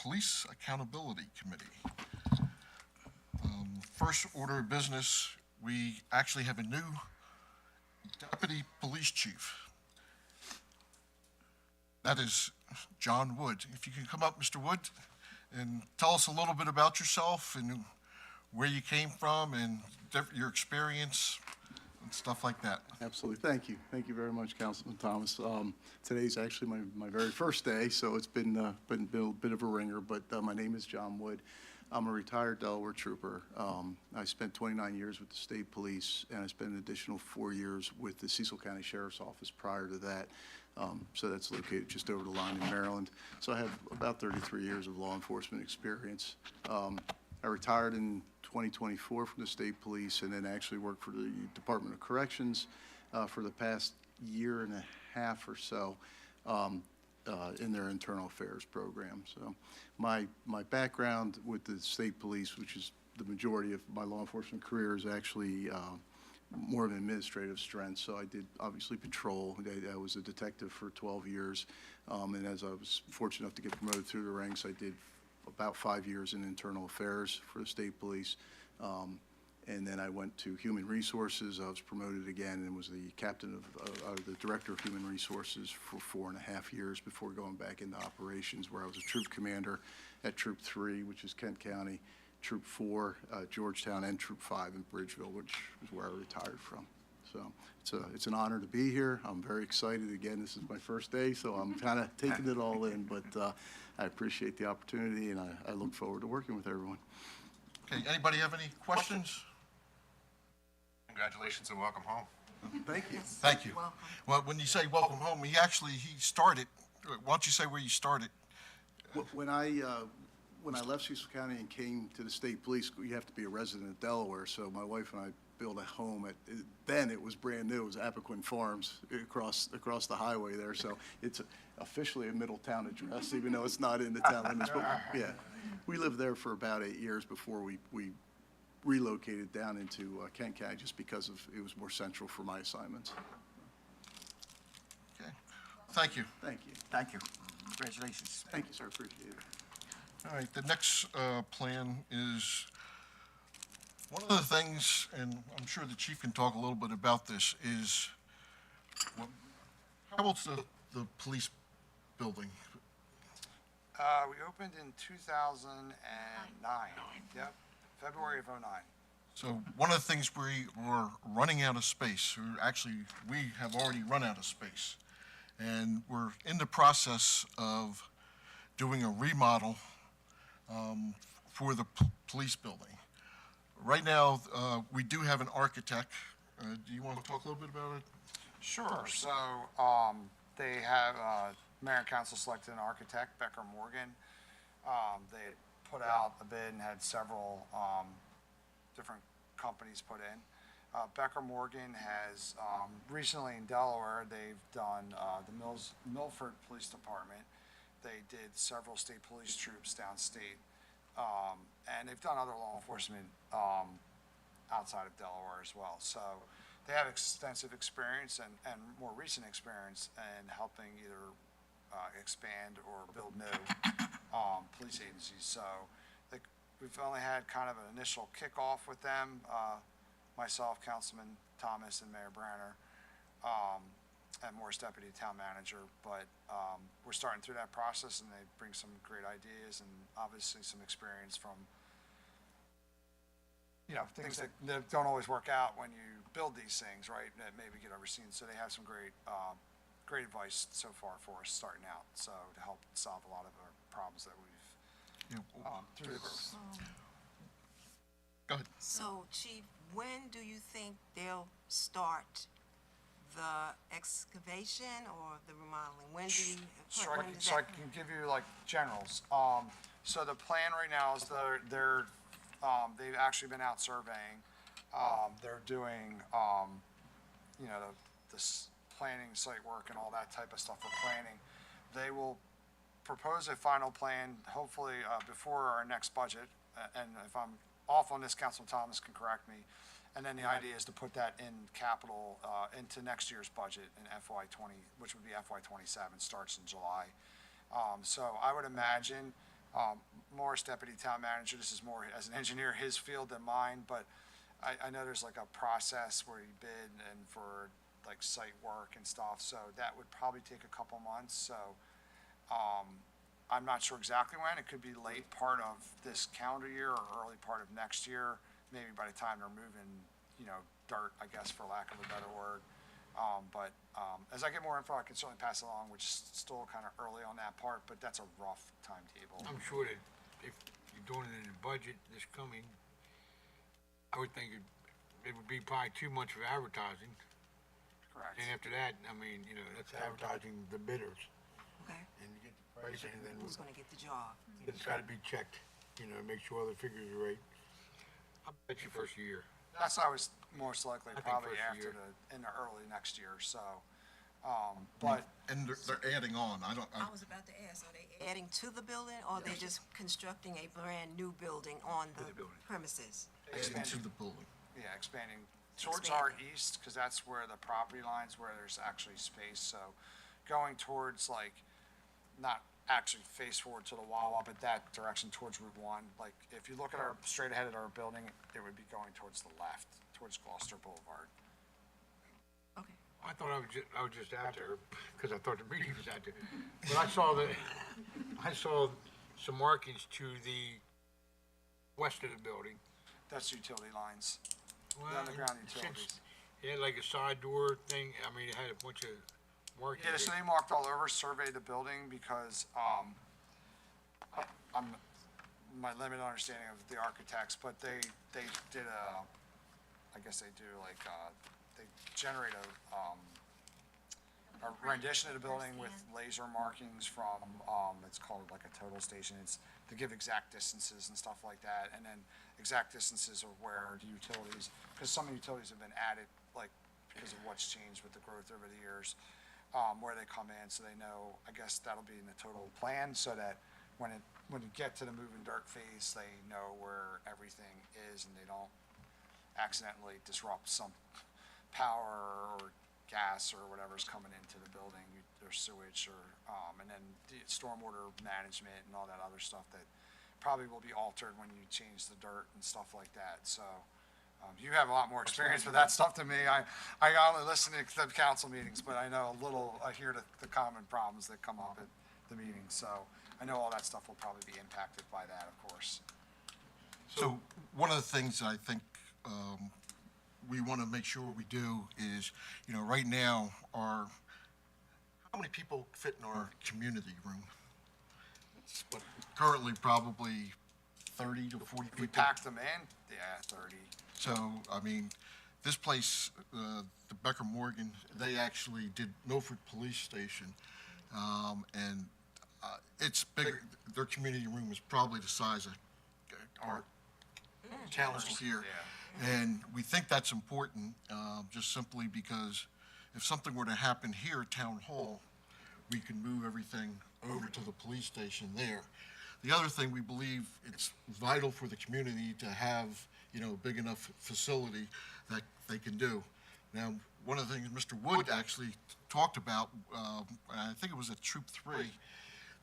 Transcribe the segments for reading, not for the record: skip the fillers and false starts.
Police Accountability Committee. First order of business, we actually have a new deputy police chief. That is John Wood. If you can come up, Mr. Wood, and tell us a little bit about yourself and where you came from and your experience and stuff like that. Absolutely. Thank you. Thank you very much, Councilman Thomas. Today's actually my very first day, so it's been a bit of a ringer, but my name is John Wood. I'm a retired Delaware trooper. I spent 29 years with the state police, and I spent an additional 4 years with the Cecil County Sheriff's Office prior to that. So that's located just over the line in Maryland. So I have about 33 years of law enforcement experience. I retired in 2024 from the state police and then actually worked for the Department of Corrections for the past year and a half or so in their internal affairs program. So my background with the state police, which is the majority of my law enforcement career, is actually more of an administrative strength. So I did obviously patrol. I was a detective for 12 years. And as I was fortunate enough to get promoted through the ranks, I did about 5 years in internal affairs for the state police. And then I went to human resources. I was promoted again and was the captain of the director of human resources for 4.5 years before going back into operations, where I was a troop commander at Troop 3, which is Kent County, Troop 4, Georgetown, and Troop 5 in Bridgeville, which is where I retired from. So it's an honor to be here. I'm very excited. Again, this is my first day, so I'm kind of taking it all in, but I appreciate the opportunity, and I look forward to working with everyone. Okay, anybody have any questions? Congratulations and welcome home. Thank you. Thank you. Welcome. Well, when you say welcome home, he started, why don't you say where you started? When I left Cecil County and came to the state police, you have to be a resident of Delaware. So my wife and I built a home then it was brand new. It was Apoquin Farms across the highway there. So it's officially a Middletown address, even though it's not in the town limits. But yeah, we lived there for about 8 years before we relocated down into Kent County, just because it was more central for my assignments. Okay, thank you. Thank you. Thank you. Congratulations. Thank you, sir. Appreciate it. All right, the next plan is, one of the things, and I'm sure the chief can talk a little bit about this, is how old's the police building? We opened in 2009. Yep, February of '09. So one of the things we were running out of space, or actually we have already run out of space, and we're in the process of doing a remodel for the police building. Right now, we do have an architect. Do you want to talk a little bit about it? Sure. So they have mayor and council selected an architect, Becker Morgan. They put out a bid and had several different companies put in. Becker Morgan has recently in Delaware, they've done the Milford Police Department. They did several state police troops downstate, and they've done other law enforcement outside of Delaware as well. So they have extensive experience and more recent experience in helping either expand or build new police agencies. So we've only had kind of an initial kickoff with them, myself, Councilman Thomas, and Mayor Branner, and Morris Deputy Town Manager. But we're starting through that process, and they bring some great ideas and obviously some experience from, things that don't always work out when you build these things, right, that maybe get overseen. So they have some great advice so far for us starting out, so to help solve a lot of our problems that we've through the growth. Go ahead. So, Chief, when do you think they'll start the excavation or the remodeling? When do you? So when does that I can give you like generals. So the plan right now is they've actually been out surveying. They're doing, this planning, site work, and all that type of stuff for planning. They will propose a final plan, hopefully before our next budget. And if I'm off on this, Councilman Thomas can correct me. And then the idea is to put that in capital into next year's budget in FY20, which would be FY27, starts in July. So I would imagine Morris, Deputy Town Manager, this is more as an engineer, his field than mine, but I know there's like a process where you bid and for like site work and stuff, so that would probably take a couple months, so, I'm not sure exactly when, it could be late part of this calendar year or early part of next year, maybe by the time they're moving, dirt, I guess, for lack of a better word. As I get more info, I can certainly pass it along, which is still kind of early on that part, but that's a rough timetable. I'm sure that if you're doing it in the budget this coming, I would think it would be probably 2 months of advertising. Correct. And after that, I mean, that's advertising the bidders. Okay, And you get the price, and then who's gonna get the job? it's gotta be checked, make sure all the figures are right. I bet you first year. That's what I was most likely I think probably first after year. in the early next year, so, but And they're adding on. I was about to ask, are they adding to the building, or are they just constructing a brand-new building on the the building. premises? adding to the building. yeah, expanding towards our Expanding. east, because that's where the property lines, where there's actually space, so going towards like, not actually face forward to the Wawa, but that direction towards Route 1, like, if you look at our, straight ahead at our building, it would be going towards the left, towards Gloucester Boulevard. Okay. I thought I was just out there, because I thought the meeting was out there. But I saw some markings to the west of the building. That's utility lines, the Well, underground since utilities. it had like a side door thing, I mean, it had a bunch of markings. Yeah, so there. they marked all over, surveyed the building, because, I'm, my limited understanding of the architects, but they did I guess they do like, they generate a rendition of the building with laser markings from, it's called like a total station, it's, to give exact distances and stuff like that, and then exact distances of where the utilities, because some utilities have been added, like, because of what's changed with the growth over the years, where they come in, so they know, I guess that'll be in the total plan, so that when you get to the moving dirt phase, they know where everything is, and they don't accidentally disrupt some power or gas or whatever's coming into the building, or sewage, or, and then the stormwater management and all that other stuff that probably will be altered when you change the dirt and stuff like that, so. You have a lot more experience with that stuff than me. I only listen to the council meetings, but I know a little, I hear the common problems that come up at the meetings, so I know all that stuff will probably be impacted by that, of course. So one of the things I think we want to make sure we do is, right now, how many people fit in our community room? Currently, probably 30 to 40 We people. packed them in, yeah, 30. So, I mean, this place, the Becker Morgan, they actually did Milford Police Station, and it's bigger. Their community room is probably the size of our towns here. And we think that's important, just simply because if something were to happen here at Town Hall, we can move everything over to the police station there. The other thing, we believe it's vital for the community to have, a big enough facility that they can do. Now, one of the things Mr. Wood actually talked about, and I think it was at Troop 3,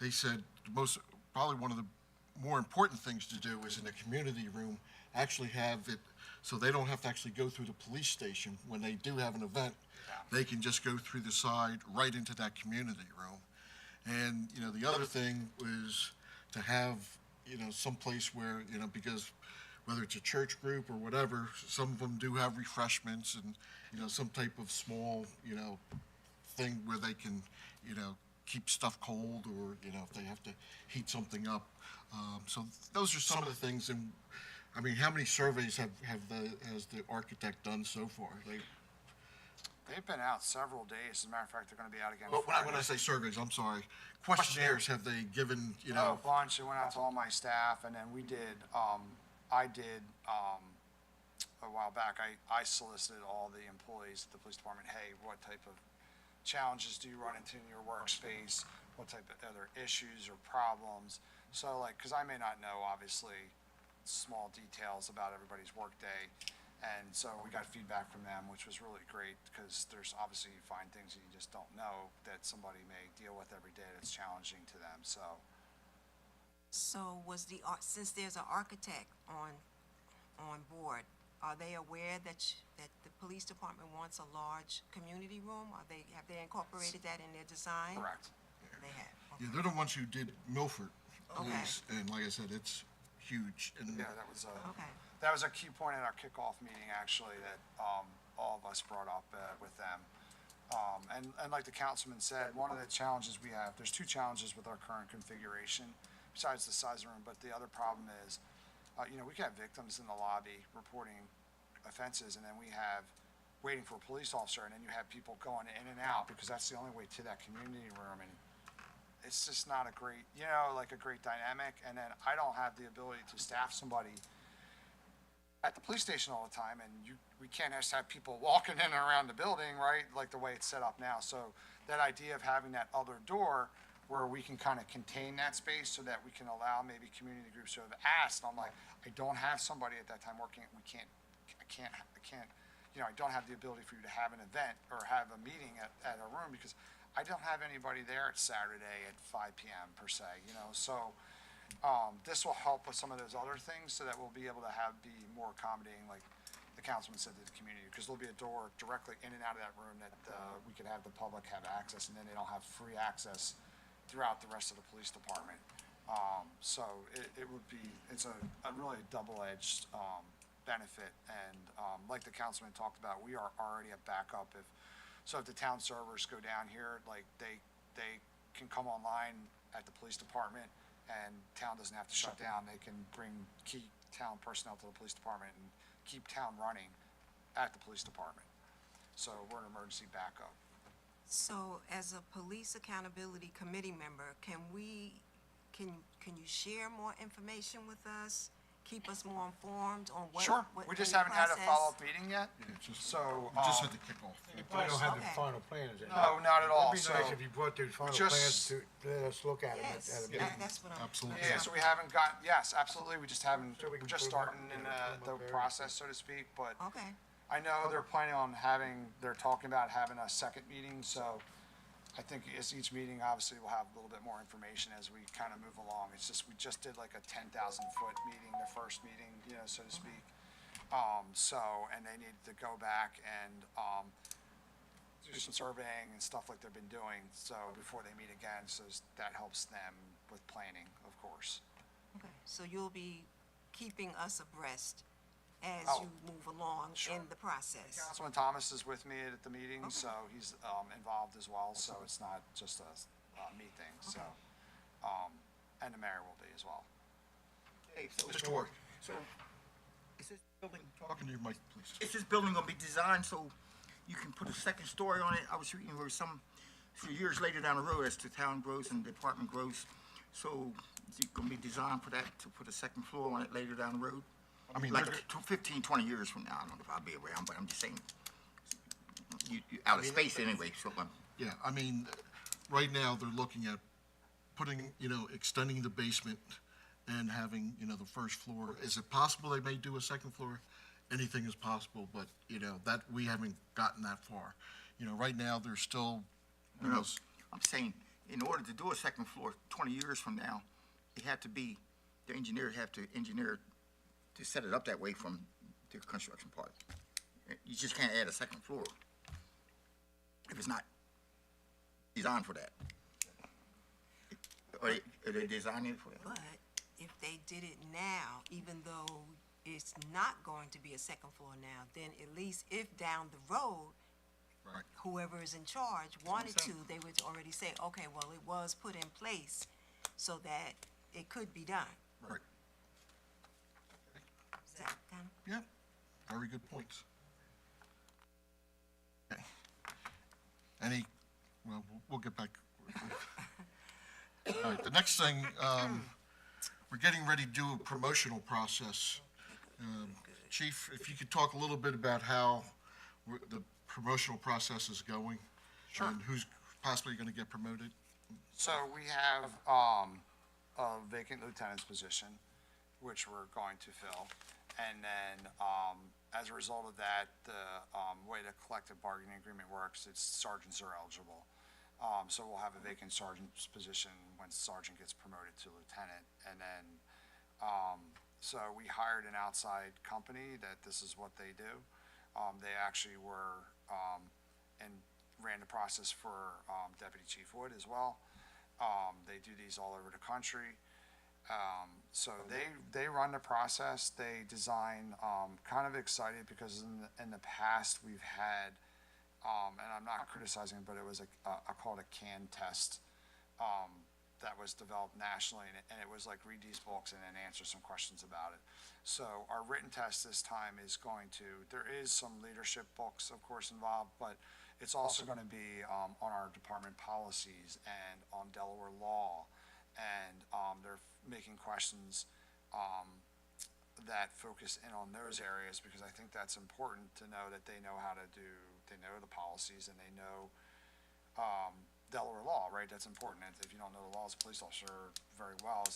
they said probably one of the more important things to do is in the community room, actually have it, so they don't have to actually go through the police station. When they do have an event, they can just go through the side right into that community room. And, the other thing is to have, someplace where, because whether it's a church group or whatever, some of them do have refreshments and, some type of small, thing where they can, keep stuff cold, or, if they have to heat something up. So those are some of the things. And, I mean, how many surveys has the architect done so far? They've been out several days. As a matter of fact, they're gonna be out again. Well, when I Friday. say surveys, I'm sorry, questionnaires have they given, A bunch. It went out to all my staff, and then we did, I did, a while back, I solicited all the employees at the police department, hey, what type of challenges do you run into in your workspace? What type of other issues or problems? So like, cause I may not know, obviously, small details about everybody's workday. And so we got feedback from them, which was really great, because there's obviously, you find things that you just don't know that somebody may deal with every day that's challenging to them, so. So was since there's an architect on board, are they aware that the police department wants a large community room? Have they incorporated that in their design? Correct. They have, Yeah, they're the ones who did Milford Okay. Police, and like I said, it's huge. And Yeah, okay. that was a key point at our kickoff meeting, actually, that all of us brought up with them. And like the councilman said, one of the challenges we have, there's two challenges with our current configuration, besides the size of the room, but the other problem is, we can have victims in the lobby reporting offenses, and then we have waiting for a police officer, and then you have people going in and out, because that's the only way to that community room, and it's just not a great, like a great dynamic, and then I don't have the ability to staff somebody at the police station all the time, and we can't just have people walking in and around the building, right, like the way it's set up now. So that idea of having that other door where we can kind of contain that space so that we can allow maybe community groups who have asked, I'm like, I don't have somebody at that time working, I can't, I don't have the ability for you to have an event or have a meeting at a room because I don't have anybody there at Saturday at 5 p.m. per se, so this will help with some of those other things so that we'll be able to be more accommodating, like the councilman said, to the community, because there'll be a door directly in and out of that room that we could have the public have access, and then they don't have free access throughout the rest of the police department. So it's a really double-edged benefit, and like the councilman talked about, we are already a backup if the town servers go down here, like they can come online at the police department, and town doesn't have to shut down. They can bring key town personnel to the police department and keep town running at the police department. So we're an emergency backup. So as a police accountability committee member, can you share more information with us? Keep us more informed on what? Sure, we just haven't had a follow-up meeting yet, Yeah, it's just, so. we just had the kickoff. You probably don't have the Okay. final plans. No, not at all, It'd be so. nice if you brought those final just- plans to let us look at them at Yes, a meeting. that's what I'm. Absolutely. Yeah, so we haven't yes, absolutely, we just haven't, So we we're can just put 'em up- starting in put 'em the up there. process, so to speak, but Okay, I know they're planning on they're talking about having a second meeting, so I think as each meeting, obviously, we'll have a little bit more information as we kind of move along. It's just, we just did like a 10,000-foot meeting, the first meeting, so to speak. And they need to go back and, do some surveying and stuff like they've been doing, so before they meet again, so that helps them with planning, of course. okay. So you'll be keeping us abreast as Oh, you move along sure. in the process. Councilman Thomas is with me at the meeting, so he's involved as well, so it's not just a me thing, so. And the mayor will be as well. Hey, so, Mr. Ward, so is this building, talking to your mic, please. is this building gonna be designed so you can put a second story on it? I was reading where few years later down the road, as the town grows and the department grows, so is it gonna be designed for that, to put a second floor on it later down the road? I mean, Like they're- 15, 20 years from now, I don't know if I'll be around, but I'm just saying, you out of space anyway, so, Yeah, I mean, right now, they're looking at putting, extending the basement and having, the first floor. Is it possible they may do a second floor? Anything is possible, but, that, we haven't gotten that far. Right now, there's still, no, I'm saying, in order to do a second floor 20 years from now, it had to be, the engineer have to engineer to set it up that way from the construction part. You just can't add a second floor if it's not designed for that. Are they designing it for that? But if they did it now, even though it's not going to be a second floor now, then at least if down the road, Right. whoever is in charge wanted to, saying. they would already say, okay, well, it was put in place so that it could be done. right, Is that kind of? yeah, very good points. Okay. We'll get back. All right, the next thing, we're getting ready to do a promotional process. Chief, if you could talk a little bit about how the promotional process is going. Sure. And who's possibly going to get promoted. So we have a vacant lieutenant's position, which we're going to fill. And then as a result of that, the way the collective bargaining agreement works, it's sergeants are eligible. So we'll have a vacant sergeant's position when sergeant gets promoted to lieutenant. And then, so we hired an outside company that this is what they do. They actually were, and ran the process for Deputy Chief Wood as well. They do these all over the country. So they run the process, they design, kind of excited because in the past, we've had, and I'm not criticizing, but it was I call it a CAN test, that was developed nationally, and it was like, read these books and then answer some questions about it. So our written test this time is there is some leadership books, of course, involved, but it's also gonna be, on our department policies and on Delaware law. And, they're making questions, that focus in on those areas, because I think that's important to know that they know they know the policies and they know, Delaware law, right? That's important. If you don't know the law as a police officer very well,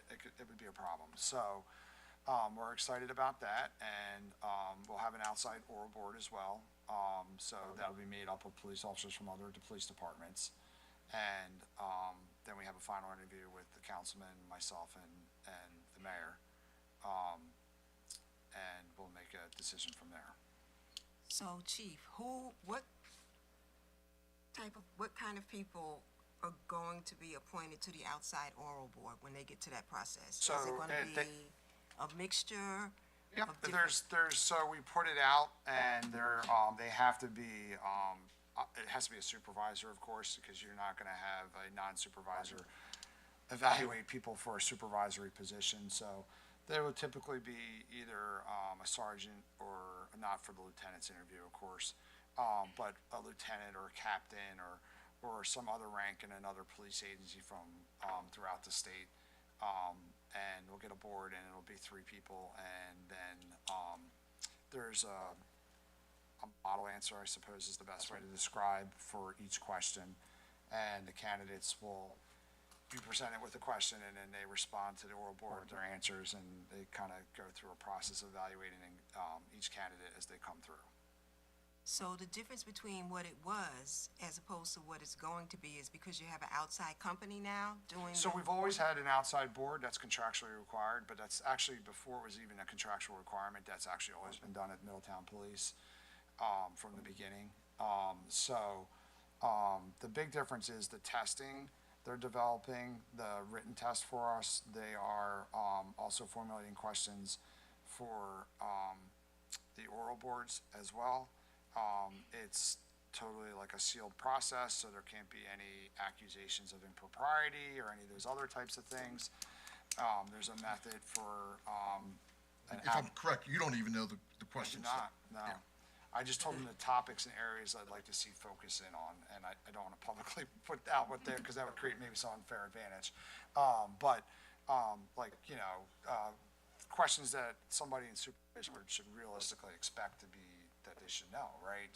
it would be a problem. So, we're excited about that, and, we'll have an outside oral board as well. So that'll be made up of police officers from other police departments. And, then we have a final interview with the councilman, myself, and the mayor. And we'll make a decision from there. So, Chief, what kind of people are going to be appointed to the outside oral board when they get to that process? Is it So, gonna be a mixture Yep, of different? so we put it out, and they have to be, it has to be a supervisor, of course, because you're not gonna have a non-supervisor evaluate people for a supervisory position. So there will typically be either, a sergeant or, not for the lieutenant's interview, of course, but a lieutenant or a captain or some other rank in another police agency from, throughout the state. And we'll get a board, and it'll be 3 people, and then, there's a model answer, I suppose, is the best way to describe for each question. And the candidates will be presented with a question, and then they respond to the oral board with their answers, and they kind of go through a process of evaluating, each candidate as they come through. So the difference between what it was as opposed to what it's going to be is because you have an outside company now doing So the- we've always had an outside board that's contractually required, but that's actually, before it was even a contractual requirement, that's actually always been done at Middletown Police, from the beginning. The big difference is the testing. They're developing the written test for us. They are, also formulating questions for, the oral boards as well. It's totally like a sealed process, so there can't be any accusations of impropriety or any of those other types of things. There's a method for, If I'm correct, you don't even know the I do questions. not, no. Yeah. I just told them the topics and areas I'd like to see focus in on, and I don't want to publicly put out what they're, because that would create maybe some unfair advantage. Questions that somebody in supervision should realistically expect to be, that they should know, right?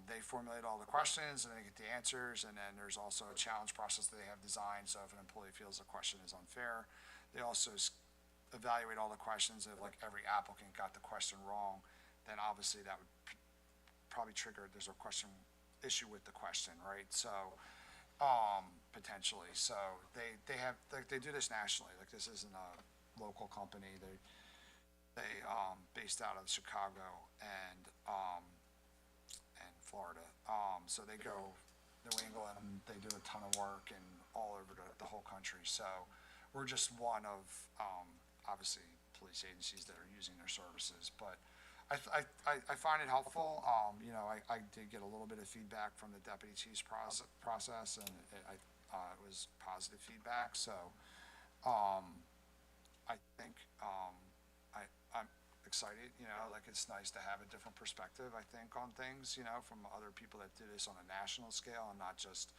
They formulate all the questions, and they get the answers, and then there's also a challenge process that they have designed, so if an employee feels a question is unfair, they also evaluate all the questions. If like every applicant got the question wrong, then obviously that would probably trigger, there's a question, issue with the question, right? So, potentially, so they do this nationally, like this isn't a local company, they based out of Chicago and Florida, so they go New England, they do a ton of work and all over the whole country, so we're just one of, obviously, police agencies that are using their services, but I find it helpful. I did get a little bit of feedback from the deputy chief's process, and it was positive feedback, so, I think, I'm excited, like it's nice to have a different perspective, I think, on things, from other people that do this on a national scale and not just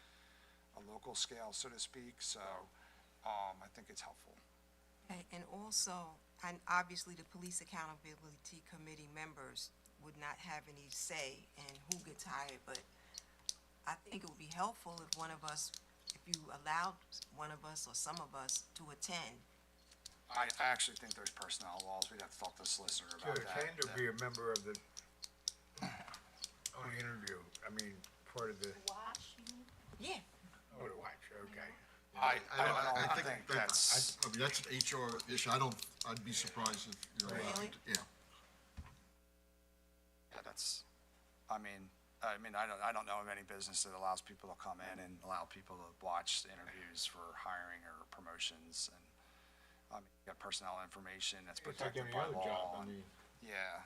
a local scale, so to speak, so, I think it's helpful. Okay, and also, and obviously the Police Accountability Committee members would not have any say in who gets hired, but I think it would be helpful if one of us, if you allowed one of us or some of us to attend. I actually think there's personnel laws, we'd have to talk to the solicitor To about that. attend or be a member of the, On the interview, I mean, part of the, Yeah. oh, the watch, okay. I I don't think that's, I mean, that's an HR issue. I'd be surprised if you're allowed Really? to, yeah. yeah, that's, I don't know of any business that allows people to come in and allow people to watch interviews for hiring or promotions and, you got personnel information that's It's like protected any by other job, law. I mean, Yeah.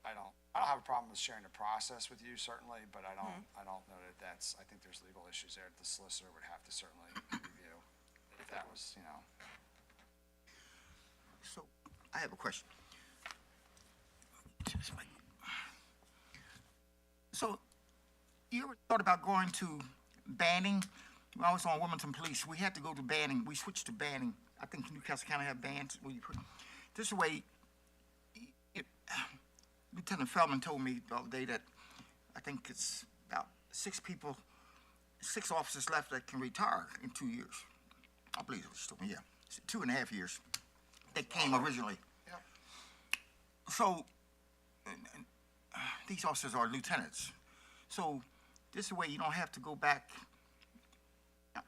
I don't have a problem with sharing the process with you, certainly, but I don't know that that's, I think there's legal issues there that the solicitor would have to certainly review if that was, So, I have a question. So, you ever thought about going to Banning? When I was on Wilmington Police, we had to go to Banning. We switched to Banning. I think Newcastle County have bans where you put, this way, Lieutenant Feldman told me the other day that I think it's about 6 officers left that can retire in 2 years. I believe it was told me, yeah. 2.5 years. They came originally. Yep. So, these officers are lieutenants. So, this way you don't have to go back.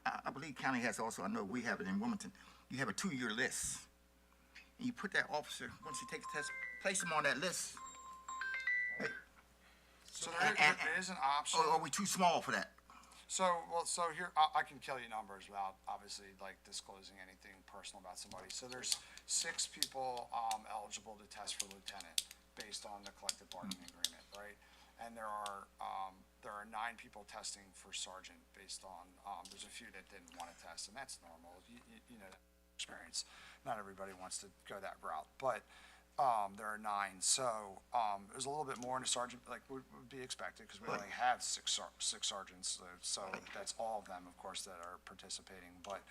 I believe county has also, I know we have it in Wilmington, you have a 2-year list. And you put that officer, once you take the test, place him on that list. So And- there and- is an option. Or are we too small for that? So here, I can tell you numbers without obviously like disclosing anything personal about somebody. So there's 6 people, eligible to test for lieutenant based on the collective bargaining agreement, right? And there are 9 people testing for sergeant based on, there's a few that didn't want to test, and that's normal, you know, that experience. Not everybody wants to go that route, but, there are 9, so, there's a little bit more in a sergeant, like, would be expected, because we only have six sergeants, so that's all of them, of course, that are participating, but,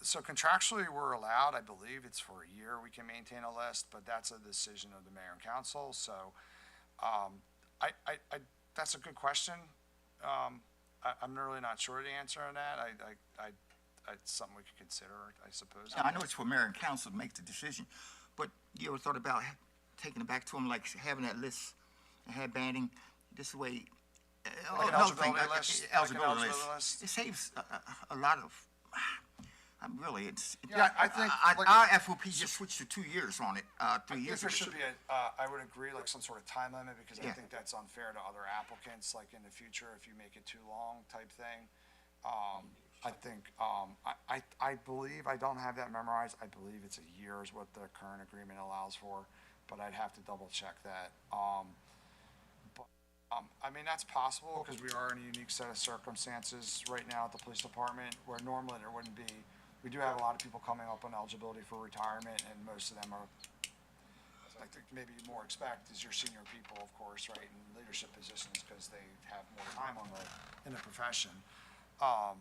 so contractually, we're allowed, I believe it's for a year, we can maintain a list, but that's a decision of the mayor and council, so, that's a good question. I'm really not sure the answer on that, it's something we could consider, I suppose. Now, I know it's for mayor and council to make the decision, but you ever thought about taking it back to them, like having that list and have banding this way? Like an another thing, eligibility list? Like an eligibility eligibility list? It saves a lot of, really, Yeah, I think, like- our FOP just switched to 2 years on it, 3 I think years there ago. should be I would agree, like some sort of time limit, because I Yeah. think that's unfair to other applicants, like in the future, if you make it too long type thing. I think, I believe, I don't have that memorized, I believe it's a year is what the current agreement allows for, but I'd have to double check that. I mean, that's possible, because we are in a unique set of circumstances right now at the police department, where normally there wouldn't be, we do have a lot of people coming up on eligibility for retirement, and most of them are, I think maybe you more expect is your senior people, of course, right, in leadership positions, because they have more time in the profession.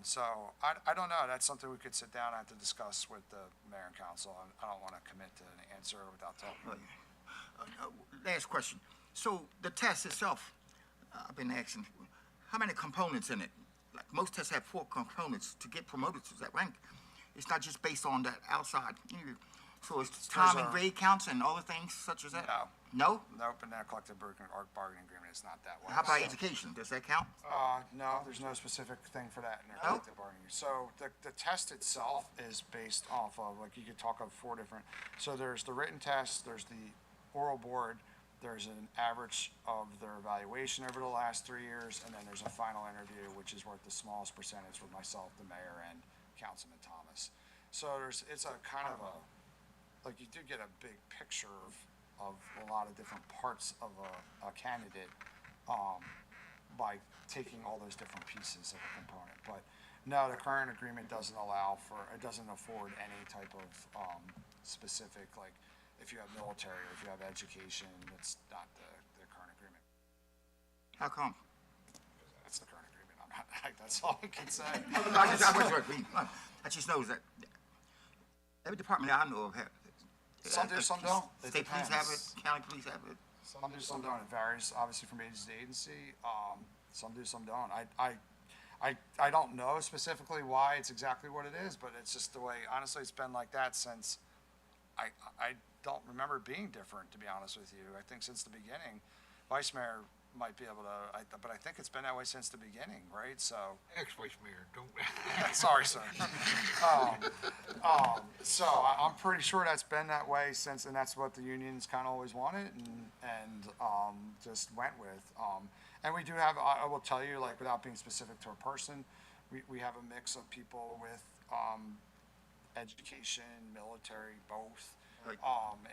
So, I don't know, that's something we could sit down and have to discuss with the mayor and council, and I don't want to commit to an answer without talking. Last question. So the test itself, I've been asking, how many components in it? Like most tests have 4 components to get promoted to that rank. It's not just based on that outside. So it's time and grade counts and other things such as that? No. No? Nope, and that collective bargaining agreement is not that way. How about So- education? Does that count? No, there's no specific thing for that in their No? collective bargaining. So the test itself is based off of, like, you could talk of 4 different, so there's the written test, there's the oral board, there's an average of their evaluation over the last 3 years, and then there's a final interview, which is worth the smallest percentage with myself, the mayor, and Councilman Thomas. So it's a kind of like, you do get a big picture of a lot of different parts of a candidate, by taking all those different pieces of a component. But no, the current agreement doesn't afford any type of, specific, like, if you have military or if you have education, that's not the current agreement. How come? That's the current agreement. I'm not, that's all I can say. I just know that every department I know of have. Some do, some don't. It State police have depends. it, county police have it. Some do, some don't. It varies, obviously, from agency to agency. Some do, some don't. I don't know specifically why it's exactly what it is, but it's just the way, honestly, it's been like that since, I don't remember it being different, to be honest with you. I think since the beginning, Vice Mayor might be able to, but I think it's been that way since the beginning, right? So, Ex-vice mayor, don't. sorry, sir. So I'm pretty sure that's been that way since, and that's what the unions kind of always wanted and just went with. And we do have, I will tell you, like, without being specific to a person, we have a mix of people with education, military, both. Right.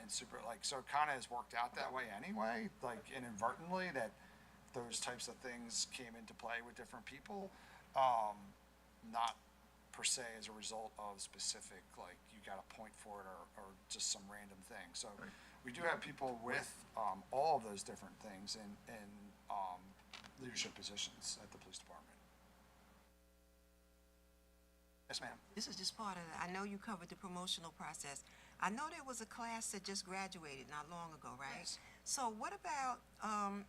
And super, like, so it kind of has worked out that way anyway, like inadvertently, that those types of things came into play with different people. Not per se as a result of specific, like, you got a point for it or just some random thing. So Right. we do have people with all of those different things in leadership positions at the police department. Yes, ma'am. This is just part of it. I know you covered the promotional process. I know there was a class that just graduated not long ago, right? Yes. So what about,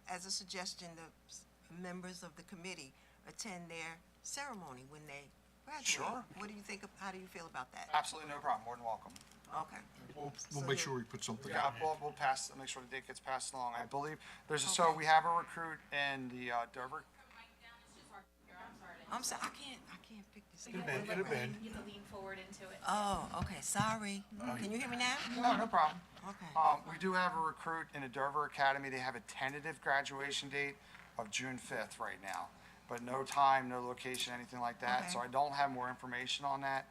as a suggestion, the members of the committee attend their ceremony when they graduate? Sure. What do you think, how do you feel about that? Absolutely no problem, more than welcome. Okay. We'll make sure we put something Yeah, out. we'll pass, make sure the date gets passed along. I believe so we have a recruit in the Dover. I'm sorry, I can't pick this up. bend, get a bend. You have to lean forward into it. Oh, okay, sorry. Can you hear me now? No problem. Okay. We do have a recruit in the Dover Academy. They have a tentative graduation date of June 5th right now, but no time, no location, anything like that. So Okay. I don't have more information on that.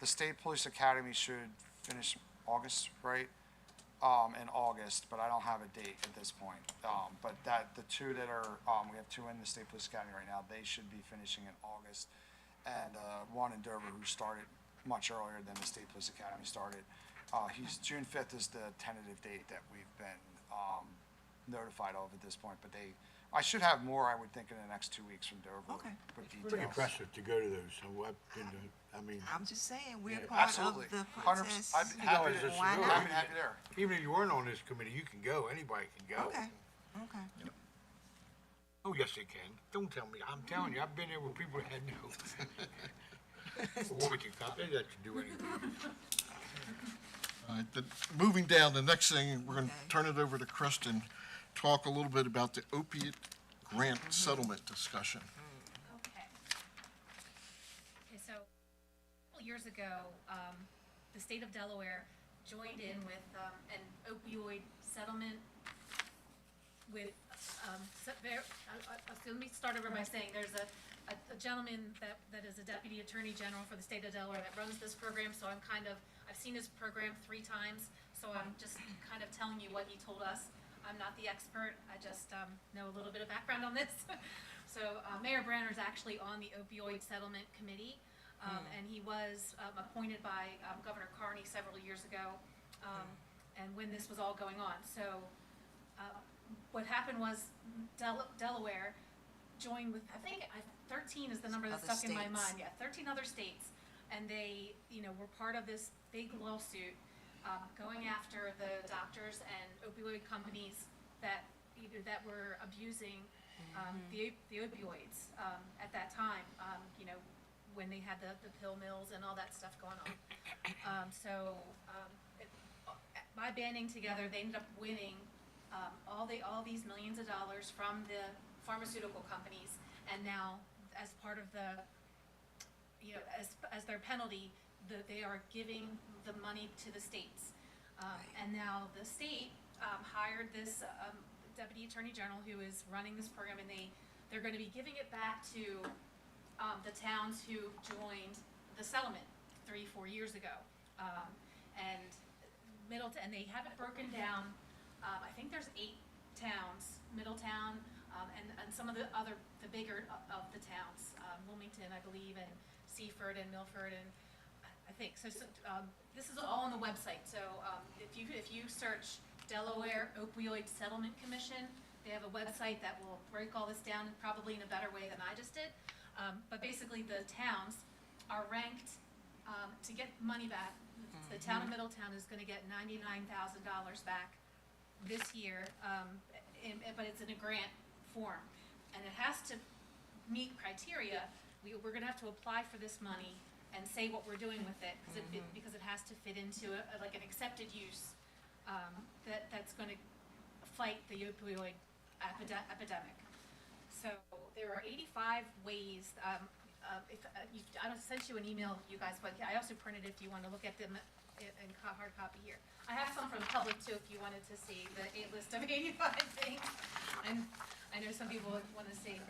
The State Police Academy should finish August, right? In August, but I don't have a date at this point. But the two that are, we have two in the State Police Academy right now, they should be finishing in August. And one in Dover who started much earlier than the State Police Academy started. June 5th is the tentative date that we've been notified of at this point, but I should have more, I would think, in the next 2 weeks from Dover. Okay. With Pretty details. impressive to go to those, so I mean, I'm just saying, we're Yeah, part of Absolutely. the 100%. process. I'd be happy it's to, just Why really- not? I'd be happy there. even if you weren't on this committee, you can go, anybody can go. Okay, okay. Oh, yes, they can. Don't tell me, I'm telling you, I've been there with people that had no. What would you call it? That should do anything. All right, moving down, the next thing, we're going to Okay. turn it over to Kristen, talk a little bit about the opiate grant settlement discussion. Okay. Okay, so a couple years ago, the state of Delaware joined in with an opioid settlement with, let me start over by saying there's a gentleman that is a deputy attorney general for the state of Delaware that runs this program, so I've seen his program 3 times, so I'm just kind of telling you what he told us. I'm not the expert, I just know a little bit of background on this. So Mayor Branner's actually on the opioid settlement committee, and he was appointed by Governor Carney several years ago, and when this was all going on. So what happened was Delaware joined with, I think 13 is the number that Other stuck in my states. mind. Yeah, 13 other states, and they, were part of this big lawsuit going after the doctors and opioid companies that were abusing the opioids at that time. When they had the pill mills and all that stuff going on. By banding together, they ended up winning all these millions of dollars from the pharmaceutical companies, and now as part of the, as their penalty, they are giving the money to the states. And now the state hired this deputy attorney general who is running this program, and they're going to be giving it back to the towns who joined the settlement 3-4 years ago. And Middletown, and they have it broken down. I think there's 8 towns, Middletown, and some of the bigger of the towns, Wilmington, I believe, and Seaford and Milford, and I think, so this is all on the website, so if you search Delaware Opioid Settlement Commission, they have a website that will break all this down probably in a better way than I just did, but basically the towns are ranked to get money back. The town of Middletown is gonna get $99,000 back this year, but it's in a grant form, and it has to meet criteria. We're gonna have to apply for this money and say what we're doing with it, because it has to fit into like an accepted use that's going to fight the opioid epidemic. So there are 85 ways, I sent you an email, you guys, but I also printed if you want to look at them in hard copy here. I have some from the public too, if you wanted to see the list of 85 things. And I know some people would want to see,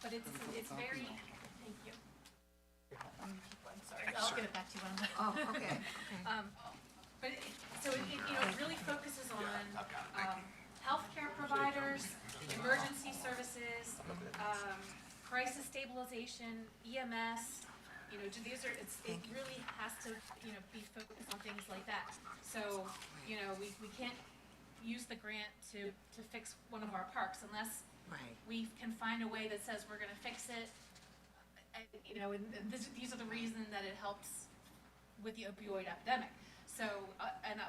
but it's very, thank you. I'm sorry, I'll get it back to you when I'm done. Oh, okay. But it really focuses on healthcare providers, emergency services, crisis stabilization, EMS. It really has to, be focused on things like that. So, we can't use the grant to fix one of our parks unless Right. we can find a way that says we're gonna fix it. And, these are the reasons that it helps with the opioid epidemic. So,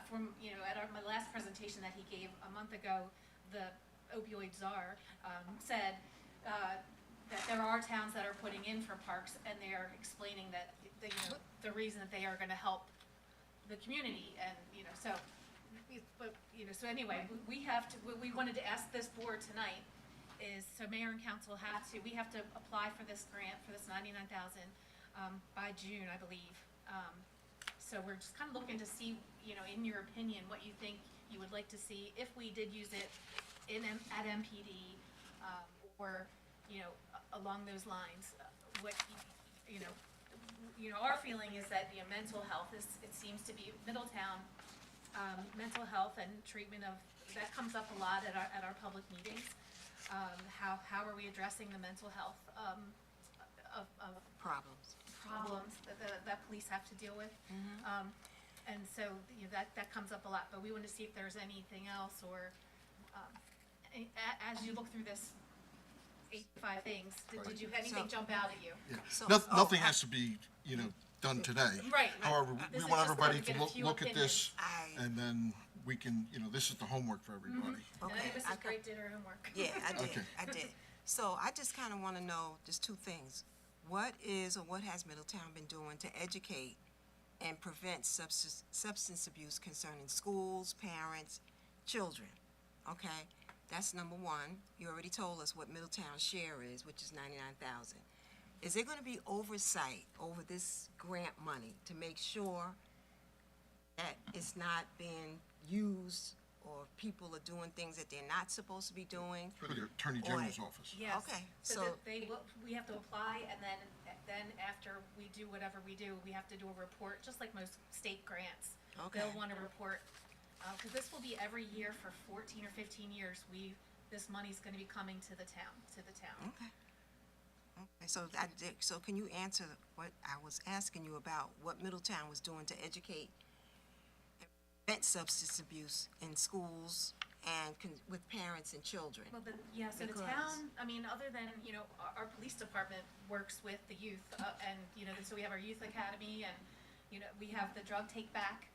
from, at my last presentation that he gave a month ago, the opioid czar, said, that there are towns that are putting in for parks, and they are explaining that, the reason that they are gonna help the community, and, so anyway, we wanted to ask this board tonight is, so mayor and council we have to apply for this grant, for this 99,000, by June, I believe. So we're just kind of looking to see, in your opinion, what you think you would like to see if we did use it at MPD, or, along those lines. What, our feeling is that, mental health it seems to be Middletown, mental health and treatment that comes up a lot at our public meetings. How are we addressing the mental health, of Problems. that police have to deal with? And so, that comes up a lot, but we want to see if there's anything else, or, as you look through this 85 things, did you, anything jump out at you? Yeah. So- Nothing has to be, done today. Right. However, This we is want just everybody to get to a few look at this, opinions. and then we can, this is the homework for everybody. And I think Okay, Mrs. Great did her homework. Yeah, I did, Okay. I did. So I just kind of want to know just two things. What is, or what has Middletown been doing to educate and prevent substance abuse concerning schools, parents, children? Okay, that's number one. You already told us what Middletown's share is, which is 99,000. Is there going to be oversight over this grant money to make sure that it's not being used, or people are doing things that they're not supposed to be doing? For the Attorney General's office. Yes. Okay, So so- that we have to apply, and then after we do whatever we do, we have to do a report, just like most state grants. Okay. They'll want to report, because this will be every year for 14 or 15 years, this money's going to be coming to the town. Okay. Okay, so can you answer what I was asking you about, what Middletown was doing to educate and prevent substance abuse in schools and with parents and children? Well, so the Because- town, other than, our police department works with the youth, and, so we have our youth academy, and, we have the drug take back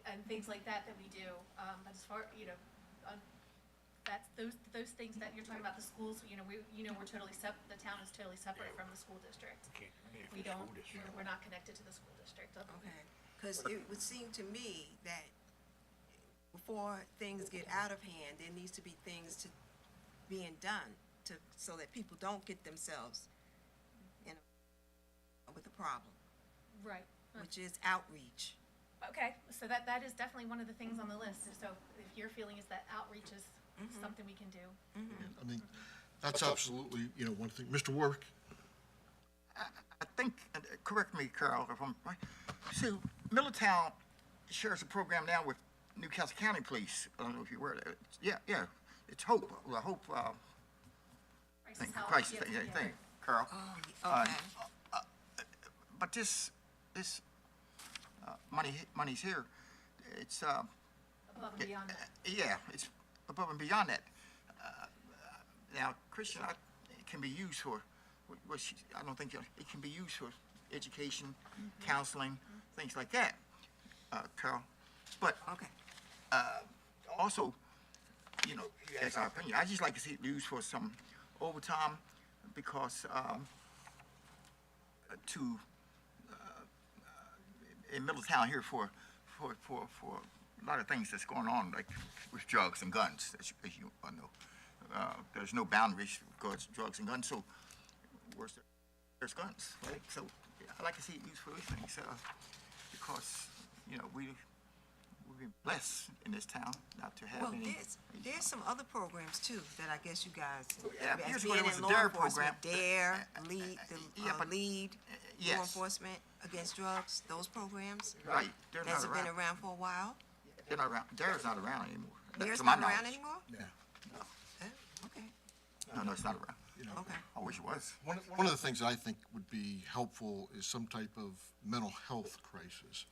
and things like that we do. But as far, that's those things that you're talking about, the schools, we're totally the town is totally separate from the school district. We don't, we're not connected to the school district. Okay, because it would seem to me that before things get out of hand, there needs to be things being done so that people don't get themselves with a problem, Right. which is outreach. Okay, so that is definitely one of the things on the list. So if your feeling is that outreach is something we can do. I mean, that's absolutely, one thing. Mr. Warwick? I think, correct me, Carol, if I'm right. So Middletown shares a program now with Newcastle County Police. I don't know if you're aware of that. Yeah. It's Hope, crisis thing, Carol. Okay, But this money's here. It's, Above and beyond that. yeah, it's above and beyond that. Now, Christian, it can be used for, I don't think, it can be used for education, counseling, things like that, Carol. But okay. also, you ask our opinion. I just like to see it used for some overtime, because in Middletown here for a lot of things that's going on, like with drugs and guns, as you all know. There's no boundaries with regards to drugs and guns, so there's guns, right? So I like to see it used for these things, because, you know, we've been blessed in this town not to have Well, any. there's some other programs too that I guess you guys, Yeah, as years being ago there was in a law DARE enforcement, program. DARE, lead, Yeah, but- lead law yes. enforcement against drugs, those programs. Right, they're Has not it been around. around for a while? They're not around. Dare's not around anymore. DARE's to my not around knowledge. anymore? Yeah. Oh, okay, No, it's not around. okay. I wish it was. One of the things I think would be helpful is some type of mental health crisis.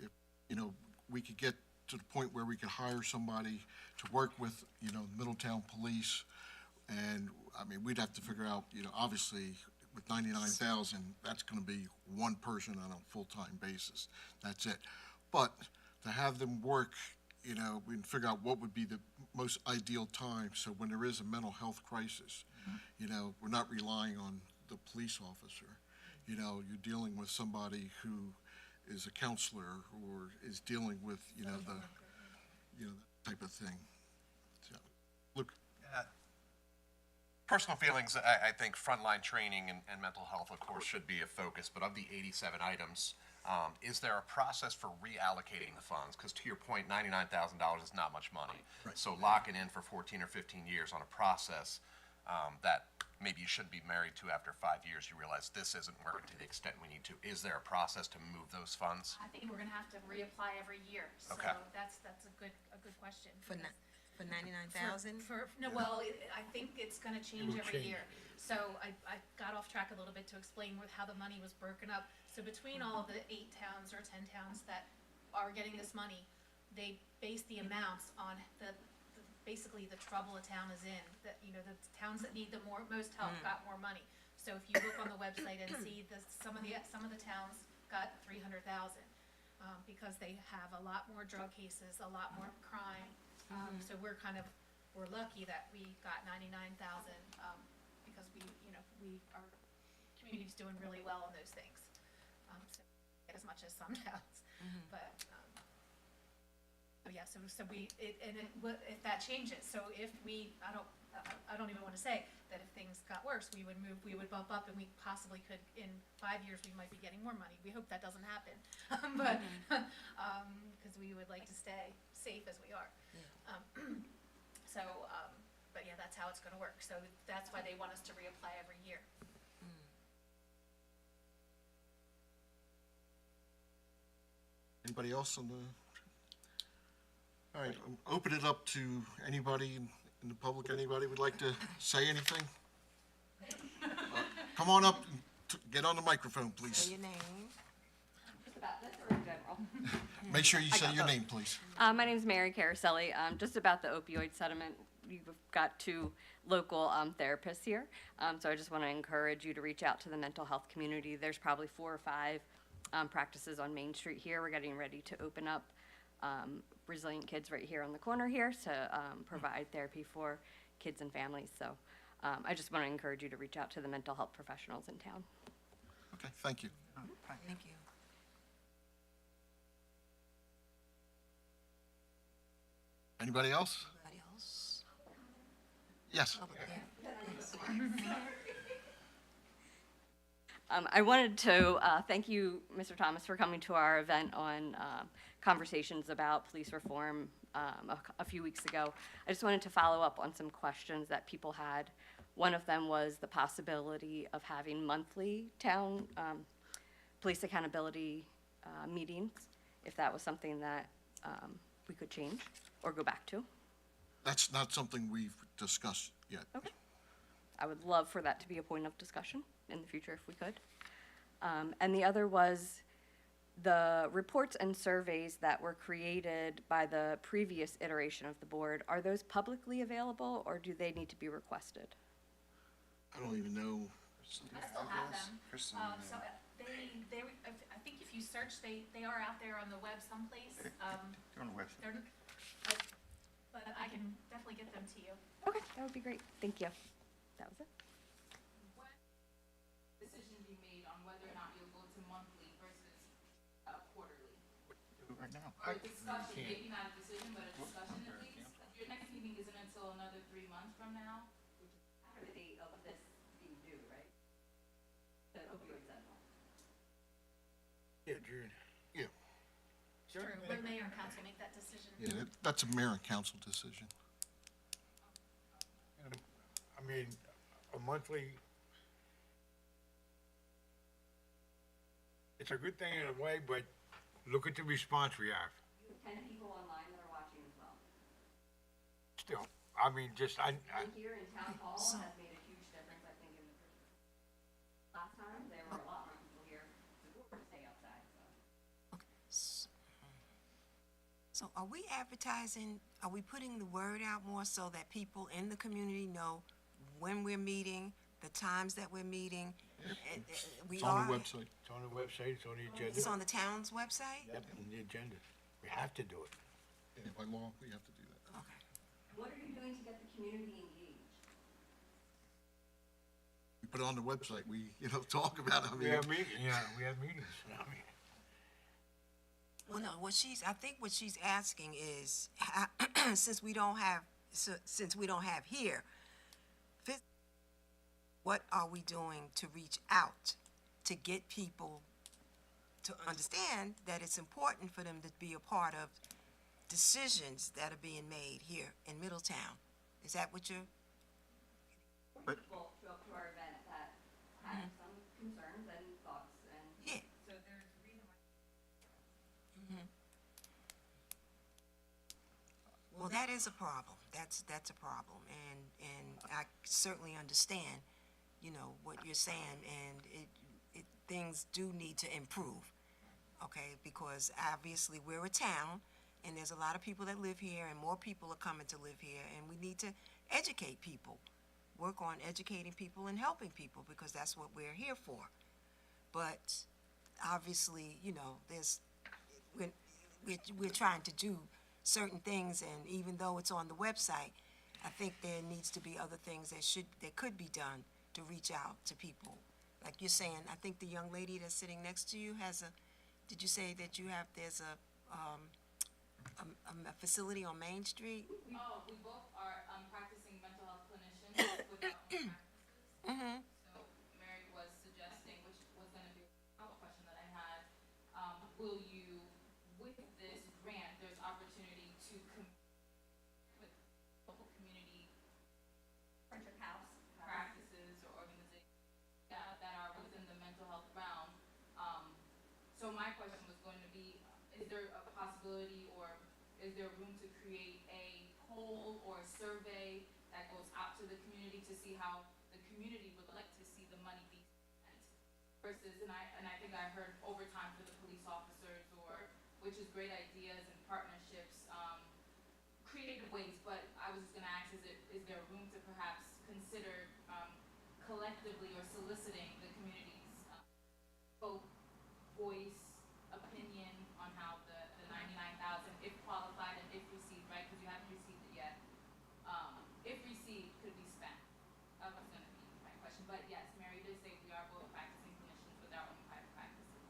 If, you know, we could get to the point where we could hire somebody to work with, you know, Middletown Police, and, I mean, we'd have to figure out, you know, obviously, with 99,000, that's gonna be one person on a full-time basis. That's it. But to have them work, you know, we can figure out what would be the most ideal time, so when there is a mental health crisis, you know, we're not relying on the police officer. You know, you're dealing with somebody who is a counselor or is dealing with, you know, that type of thing. So, look, Personal feelings, I think frontline training and mental health, of course, should be a focus, but of the 87 items, is there a process for reallocating the funds? Because to your point, $99,000 is not much money. Right. So locking in for 14 or 15 years on a process that maybe you shouldn't be married to after 5 years, you realize this isn't working to the extent we need to. Is there a process to move those funds? I think we're gonna have to reapply every year, so Okay. that's a good question. For because- for 99,000? No, well, I think it's gonna change every year. So I got off track a little bit to explain how the money was broken up. So between all of the 8 towns or 10 towns that are getting this money, they base the amounts on basically the trouble a town is in. That, you know, the towns that need the most help got more money. So if you look on the website and see some of the towns got 300,000, because they have a lot more drug cases, a lot more crime. So we're lucky that we got 99,000, because our community's doing really well on those things. So get as much as some towns, but, yeah, if that changes, so if I don't even wanna say that if things got worse, we would bump up and we possibly could, in 5 years, we might be getting more money. We hope that doesn't happen, but, cause we would like to stay safe as we are. But yeah, that's how it's gonna work, so that's why they want us to reapply every year. anybody else on the? All right, open it up to anybody in the public. Anybody would like to say anything? Come on up, and get on the microphone, Say please. your name. Just about this or in general? Make sure you say got your both. name, please. My name's Mary Caraselli. Just about the opioid settlement, you've got 2 local therapists here. So I just want to encourage you to reach out to the mental health community. There's probably 4 or 5 practices on Main Street here. We're getting ready to open up Resilient Kids right here on the corner here to provide therapy for kids and families. So I just want to encourage you to reach out to the mental health professionals in town. Okay, thank you. Thank you. Anybody else? Anybody else? Yes. Public, yeah. Yes. I wanted to thank you, Mr. Thomas, for coming to our event on conversations about police reform a few weeks ago. I just wanted to follow up on some questions that people had. One of them was the possibility of having monthly town police accountability meetings, if that was something that we could change or go back to. That's not something we've discussed yet. Okay. I would love for that to be a point of discussion in the future if we could. And the other was the reports and surveys that were created by the previous iteration of the board. Are those publicly available or do they need to be requested? I don't even know. I still have them. So I think if you search, they are out there on the web someplace. They're on the website. But I can definitely get them to you. Okay, that would be great. Thank you. That was it. Decision be made on whether or not you'll go to monthly versus quarterly? right now. Or discussion, maybe not a decision, but a discussion at least. Your next meeting isn't until another 3 months from now. After the date of this being due, right? The opioid settlement. Yeah, June. Yeah, True, the mayor and council make that decision. yeah, that's a mayor and council decision. I mean, a monthly, it's a good thing in a way, but look at the response we have. You have 10 people online that are watching as well. Still, I mean, just, And here in town hall has made a huge difference, I think, in the last time, there were a lot more people here to stay outside, so. So are we advertising, are we putting the word out more so that people in the community know when we're meeting, the times that we're meeting? We It's on are, the website. it's on the website, it's on the agenda. it's on the town's website? Yep, on the agenda. We have to do it. Yeah, by law, we have to do that. Okay. What are you doing to get the community engaged? We put it on the website, we, talk about it. I We mean, have meetings, we have meetings. I mean, Well, no, I think what she's asking is, since we don't have here, what are we doing to reach out, to get people to understand that it's important for them to be a part of decisions that are being made here in Middletown? Is that what you're, But People show up to our event that have some concerns and thoughts, and yeah, so there's a reason why. well, that is a problem. That's a problem, and I certainly understand, what you're saying, and things do need to improve, okay? Because obviously, we're a town, and there's a lot of people that live here, and more people are coming to live here, and we need to educate people, work on educating people and helping people, because that's what we're here for. But obviously, we're trying to do certain things, and even though it's on the website, I think there needs to be other things that could be done to reach out to people. Like you're saying, I think the young lady that's sitting next to you did you say that there's a facility on Main Street? Oh, we both are practicing mental health clinicians with our own practices. So Mary was suggesting, which was going to be a question that I had, will you, with this grant, there's opportunity to with local community Friendship House. practices or organizations that are within the mental health realm. So my question was going to be, is there a possibility or is there room to create a poll or a survey that goes out to the community to see how the community would like to see the money be spent? Versus, and I think I heard overtime for the police officers, which is great ideas and partnerships, creative ways, but I was just gonna ask, is there room to perhaps consider collectively or soliciting the community's both voice, opinion on how the 99,000, if qualified and if received, right, because you haven't received it yet, if received, could be spent? That was gonna be my question, but yes, Mary did say we are both practicing clinicians with our own private practices.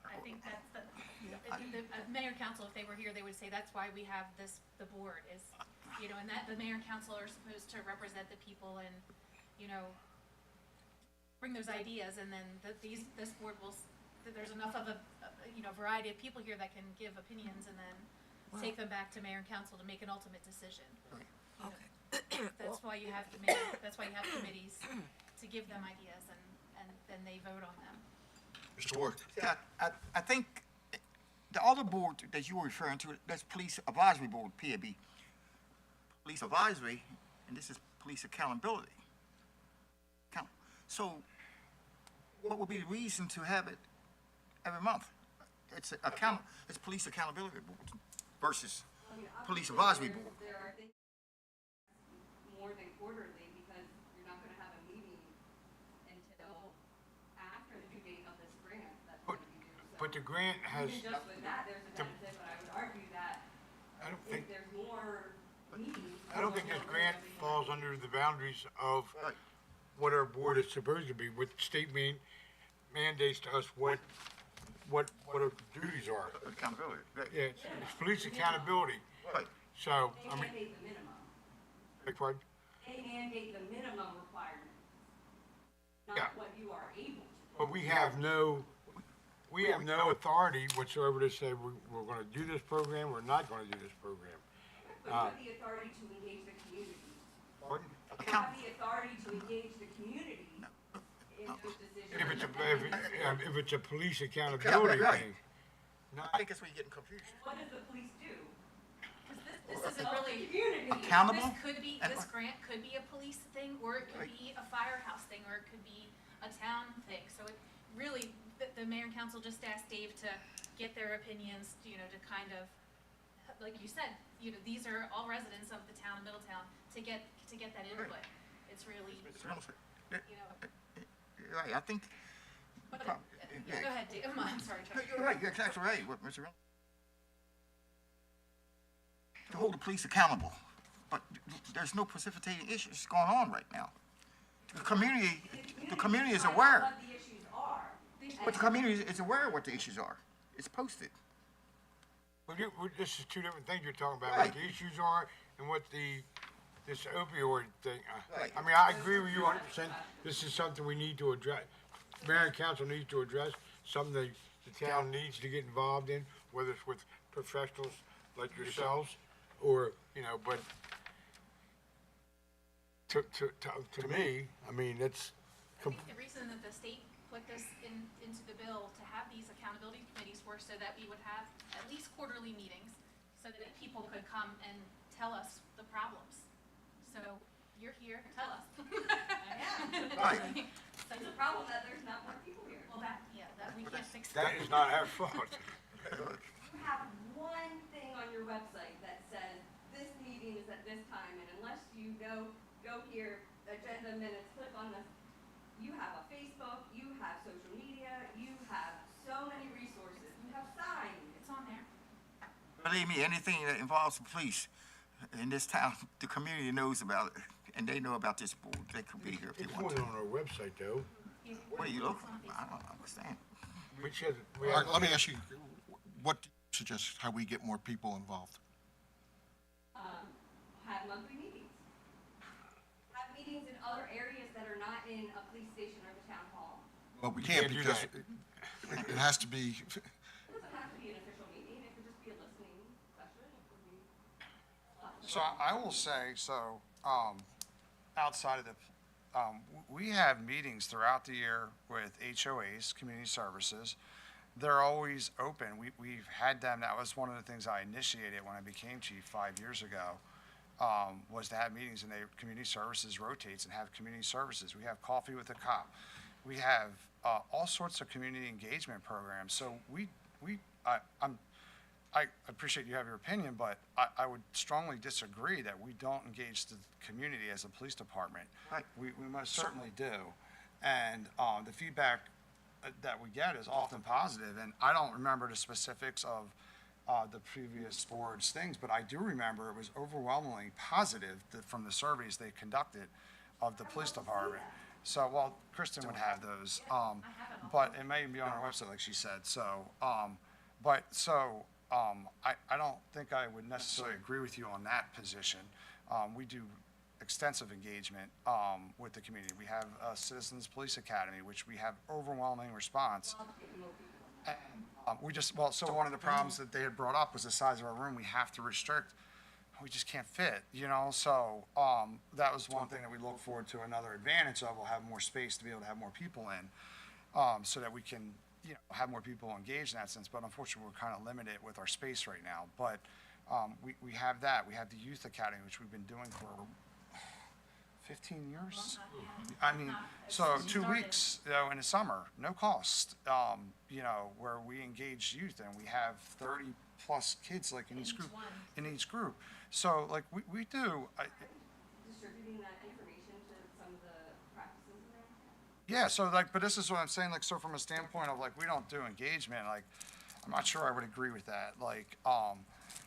I think that's the mayor and council, if they were here, they would say that's why we have the board is, and that the mayor and council are supposed to represent the people and, bring those ideas, and then this board will, there's enough of a variety of people here that can give opinions and then take them back to mayor and council to make an ultimate decision. Okay. That's why you have that's why you have committees to give them ideas and then they vote on them. Mr. Ward? yeah, I think the other board that you were referring to, that's Police Advisory Board, PAB. Police Advisory, and this is Police Accountability. So what would be the reason to have it every month? It's Police Accountability Board versus Police Advisory Board. There are things more than quarterly, because you're not gonna have a meeting until after the due date of this grant that's gonna be due. So but the grant has, even just with that, there's a benefit, but I would argue that I don't if think, there's more meetings. I don't think this grant falls under the boundaries of what our board is supposed to be, what state mandates to us what what our duties are. Accountability, right, Yeah, it's police accountability. right. So, They I mean, mandate the minimum. beg pardon? They mandate the minimum requirements, Yeah. not what you are able to. But we have no authority whatsoever to say we're gonna do this program, we're not gonna do this program. But you have the authority to engage the community. Pardon? You have the authority to engage the community in those decisions. If it's a police accountability Right. thing. I think that's where you're getting confused. What does the police do? 'Cause this isn't really. Community. Accountable? This grant could be a police thing, or it could be a firehouse thing, or it could be a town thing. So it really, the mayor and council just asked Dave to get their opinions, to kind of, like you said, these are all residents of the town of Middletown, to get that input. It's really, You're right, I think, but, Prob- go ahead, Dave. I'm sorry, no, Charlie. you're right, you're exactly right, what Mr. Reynolds. To hold the police accountable, but there's no precipitating issues going on right now. The community is aware, What the issues are. but the community is aware of what the issues are. It's posted. This is two different things you're talking about, Right. what the issues are and what this opioid thing. Right. I mean, I agree with you 100%. This is something we need to address. Mayor and council needs to address, something that the town needs to get involved in, whether it's with professionals like yourselves or, but to me, I mean, it's, I think the reason that the state put this into the bill to have these accountability committees were so that we would have at least quarterly meetings, so that people could come and tell us the problems. So, you're here, tell us. Right. It's a problem that there's not more people here. Well, that we can't fix that that. is not our fault. You have one thing on your website that says, this meeting is at this time, and unless you go here, agenda minutes, click on this. You have a Facebook, you have social media, you have so many resources, you have signs. It's on there. Believe me, anything that involves the police in this town, the community knows about it, and they know about this board. They could be here if It's they want going to. on our website though. What are you looking for? I don't understand. Which is, we All have, right, let me ask you, what do you suggest, how we get more people involved? Have monthly meetings. Have meetings in other areas that are not in a police station or the town hall. Well, we can't can't do because that. it has to be, It doesn't have to be an official meeting, it could just be a listening session, it could be. So I will say, outside of we have meetings throughout the year with HOAs, community services. They're always open. We've had them, that was one of the things I initiated when I became chief 5 years ago, was to have meetings, and community services rotates and have community services. We have coffee with a cop. We have all sorts of community engagement programs. So I appreciate you have your opinion, but I would strongly disagree that we don't engage the community as a police department. Right. We most certainly do. And the feedback that we get is often positive, and I don't remember the specifics of the previous board's things, but I do remember it was overwhelmingly positive from the surveys they conducted of the police department. So, well, Kristen would have those, but it may be on our website, like she said, so, I don't think I would necessarily agree with you on that position. We do extensive engagement with the community. We have a Citizens Police Academy, which we have overwhelming response. And, so one of the problems that they had brought up was the size of our room. We have to restrict. We just can't fit, so that was one thing that we look forward to. Another advantage of, we'll have more space to be able to have more people in, so that we can have more people engaged in that sense, but unfortunately, we're kind of limited with our space right now. But we have that. We have the Youth Academy, which we've been doing for 15 years. I mean, so 2 weeks, in the summer, no cost, where we engage youth, and we have 30-plus kids, like, in each group. So, like, we do, Distributing that information to some of the practices around. yeah, so like, but this is what I'm saying, like, so from a standpoint of, like, we don't do engagement, like, I'm not sure I would agree with that, like,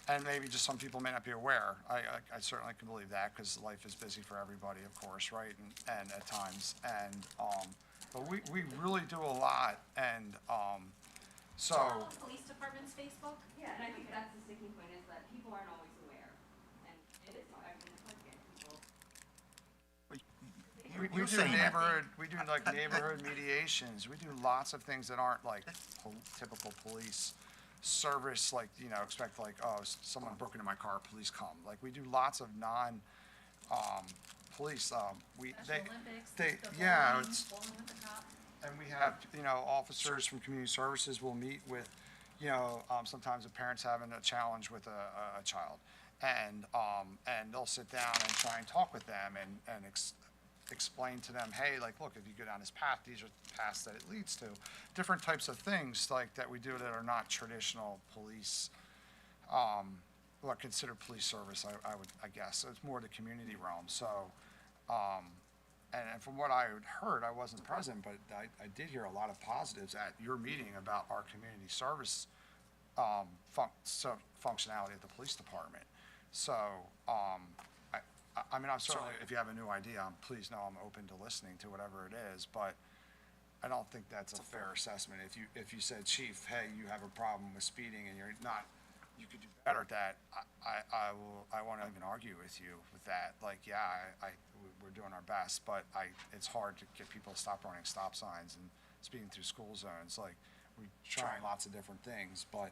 and maybe just some people may not be aware. I certainly can believe that, because life is busy for everybody, of course, right, and at times, and, but we really do a lot, and, So, Follow police department's Facebook? Yeah, and I think that's the sticking point, is that people aren't always aware. And it is, I mean, it's hard to get people. we You're do saying that. we do like neighborhood mediations, we do lots of things that aren't like typical police service, like, you know, expect like, oh, someone broke into my car, please come. Like, we do lots of police, Special Olympics, they, the yeah, bowling, it's, bowling with the cop. and we have, you know, officers from community services will meet with, you know, sometimes the parents having a challenge with a child. And they'll sit down and try and talk with them and explain to them, hey, like, look, if you go down this path, these are the paths that it leads to. Different types of things like that we do that are not traditional police, well, considered police service, I guess. So it's more the community realm. So, and from what I had heard, I wasn't present, but I did hear a lot of positives at your meeting about our community service functionality at the police department. So, I mean, I'm certainly, if you have a new idea, please know I'm open to listening to whatever it is, but I don't think that's a fair assessment. If you said, Chief, hey, you have a problem with speeding and you're not, you could do better at that, I won't even argue with you with that. Like, yeah, we're doing our best, but it's hard to get people to stop running stop signs and speeding through school zones. Like, we're trying lots of different things, but,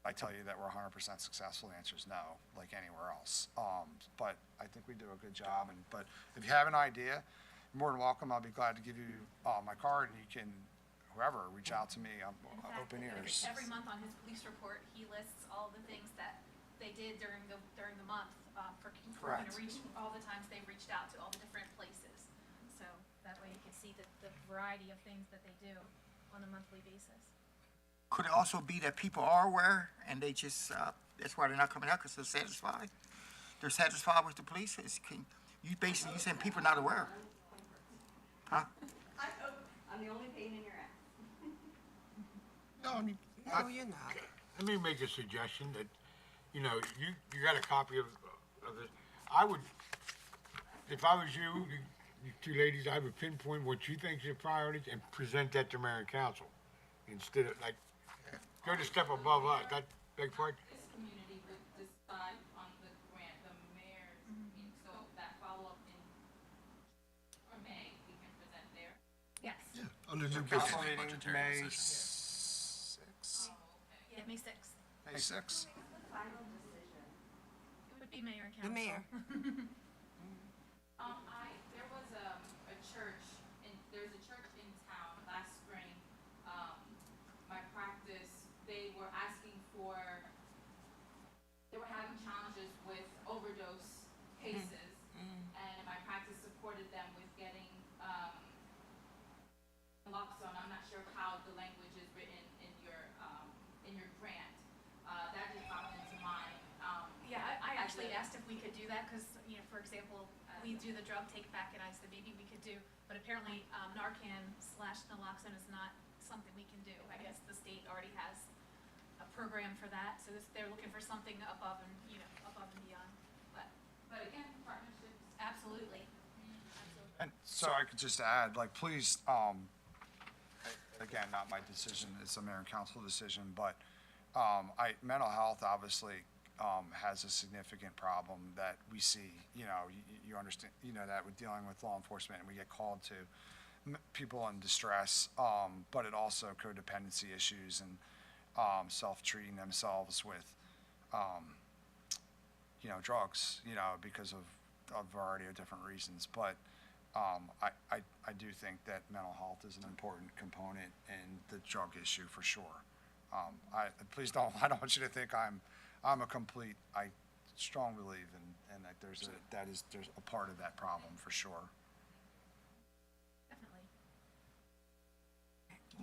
I tell you that we're 100% successful, the answer is no, like anywhere else. But I think we do a good job, but if you have an idea, you're more than welcome. I'll be glad to give you, my card, and you can, whoever, reach out to me. I'm In fact, open ears. every month on his police report, he lists all the things that they did during the month, for Correct. reach, all the times they reached out to all the different places. So that way you can see the variety of things that they do on a monthly basis. Could it also be that people are aware and they just, that's why they're not coming out because they're satisfied? They're satisfied with the police? You basically, you saying people are not aware? Huh? I'm the only pain in your ass. No, I mean, No, you're not. Let me make a suggestion that, you know, you got a copy of this. I would, if I was you two ladies, I would pinpoint what you think is your priorities and present that to mayor and council. Instead of, like, go to step above us, that, beg pardon? This community would decide on the grant, the mayor's meeting, so that follow-up in, or May, we can present there. Yes. under new Council business. meeting, May 6th? Yeah, May 6th. May 6th? It would be mayor and The council. mayor. There was a church, there's a church in town last spring. My practice, they were asking for, they were having challenges with overdose cases. And my practice supported them with getting, naloxone. I'm not sure how the language is written in your grant. That just popped into mind. Yeah, I actually asked if we could do that, because, you know, for example, we do the drug take back, and I said maybe we could do, but apparently Narcan/naloxone is not something we can do. I guess the state already has a program for that, so they're looking for something above and beyond. But again, partnerships. Absolutely. And so I could just add, like, please, again, not my decision, it's a mayor and council decision, but, mental health obviously, has a significant problem that we see, you know, you understand, you know, that we're dealing with law enforcement and we get called to people in distress, but it also codependency issues and, self-treating themselves with, you know, drugs, you know, because of a variety of different reasons. But I do think that mental health is an important component in the drug issue for sure. Please don't, I don't want you to think I'm a complete, I strongly believe in that there's a part of that problem for sure. Definitely.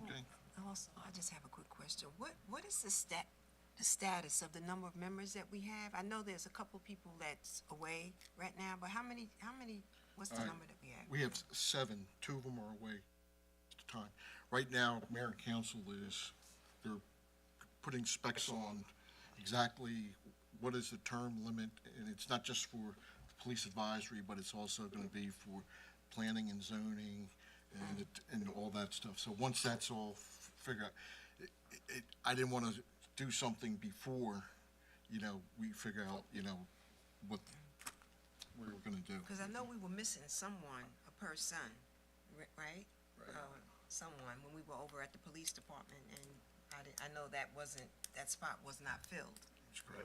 Okay. Also, I just have a quick question. What is the status of the number of members that we have? I know there's a couple people that's away right now, but how many, what's the number that we have? We have 7, 2 of them are away at the time. Right now, mayor and council they're putting specs on exactly what is the term limit, and it's not just for the police advisory, but it's also gonna be for planning and zoning and all that stuff. So once that's all figure out, I didn't want to do something before, we figure out, what we were gonna do. Because I know we were missing someone, a person, right? Someone, when we were over at the police department, and I know that spot was not filled.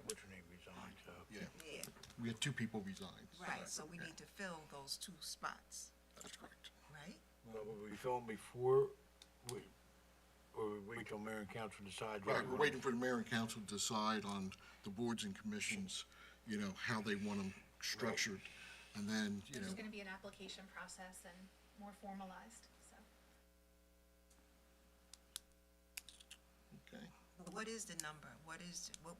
What's her name resigned, so. Yeah, Yeah, we had two people resign. right, so we need to fill those 2 spots, That's correct. right? Well, will we fill them before, or we wait till mayor and council decides? what Right, we we're wanna- waiting for the mayor and council to decide on the boards and commissions, how they want them structured. And then, There's gonna be an application process and more formalized, so. okay. But what is the number? What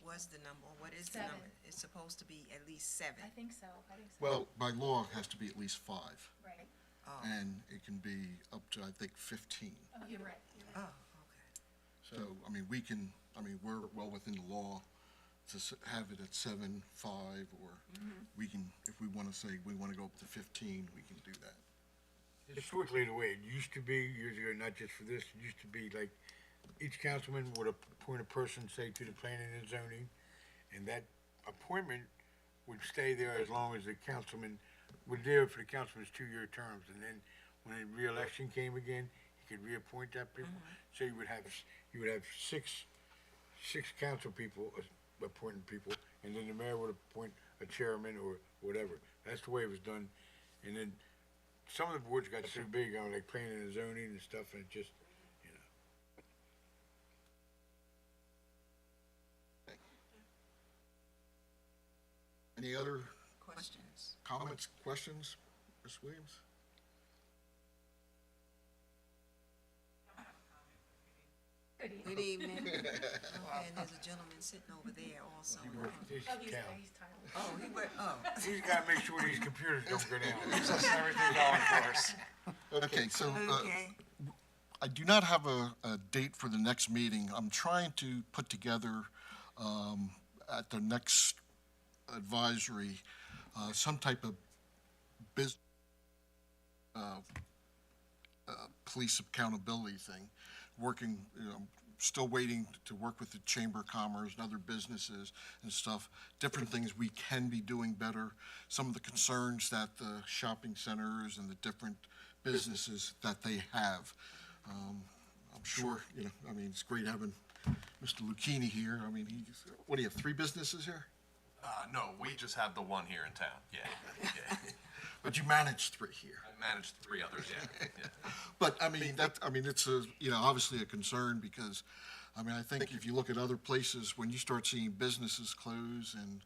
was the number? What is the 7. number? It's supposed to be at least 7. I think so, I think so. Well, by law, it has to be at least 5, Right. and it can be up to, I think, 15. Oh, you're right, you're right. Oh, okay. So, we're well within the law to have it at 7, 5, or we can, if we want to say we want to go up to 15, we can do that. Historically, the way it used to be years ago, not just for this, it used to be like each councilman would appoint a person, say, to the planning and zoning, and that appointment would stay there as long as the councilman, would there for the councilman's 2-year terms, and then when a re-election came again, he could reappoint that people. So you would have 6 council people appointing people, and then the mayor would appoint a chairman or whatever. That's the way it was done. And then some of the boards got so big, like planning and zoning and stuff, and it just, Any other Questions? comments, questions, Ms. Williams? Good evening. Okay, and there's a gentleman sitting over there also. this Oh, he's, town. he's tired. Oh, he went, oh. He's gotta make sure these computers don't go down. Everything going for us. Okay, so, Okay, I do not have a date for the next meeting. I'm trying to put together, at the next advisory, some type of police accountability thing, working, still waiting to work with the Chamber of Commerce and other businesses and stuff, different things we can be doing better, some of the concerns that the shopping centers and the different businesses that they have. I'm sure, it's great having Mr. Lucchini here. What do you have, 3 businesses here? No, we just have the one here in town, yeah. But you manage 3 here. I managed 3 others, yeah. But, it's obviously a concern because, I think if you look at other places, when you start seeing businesses close and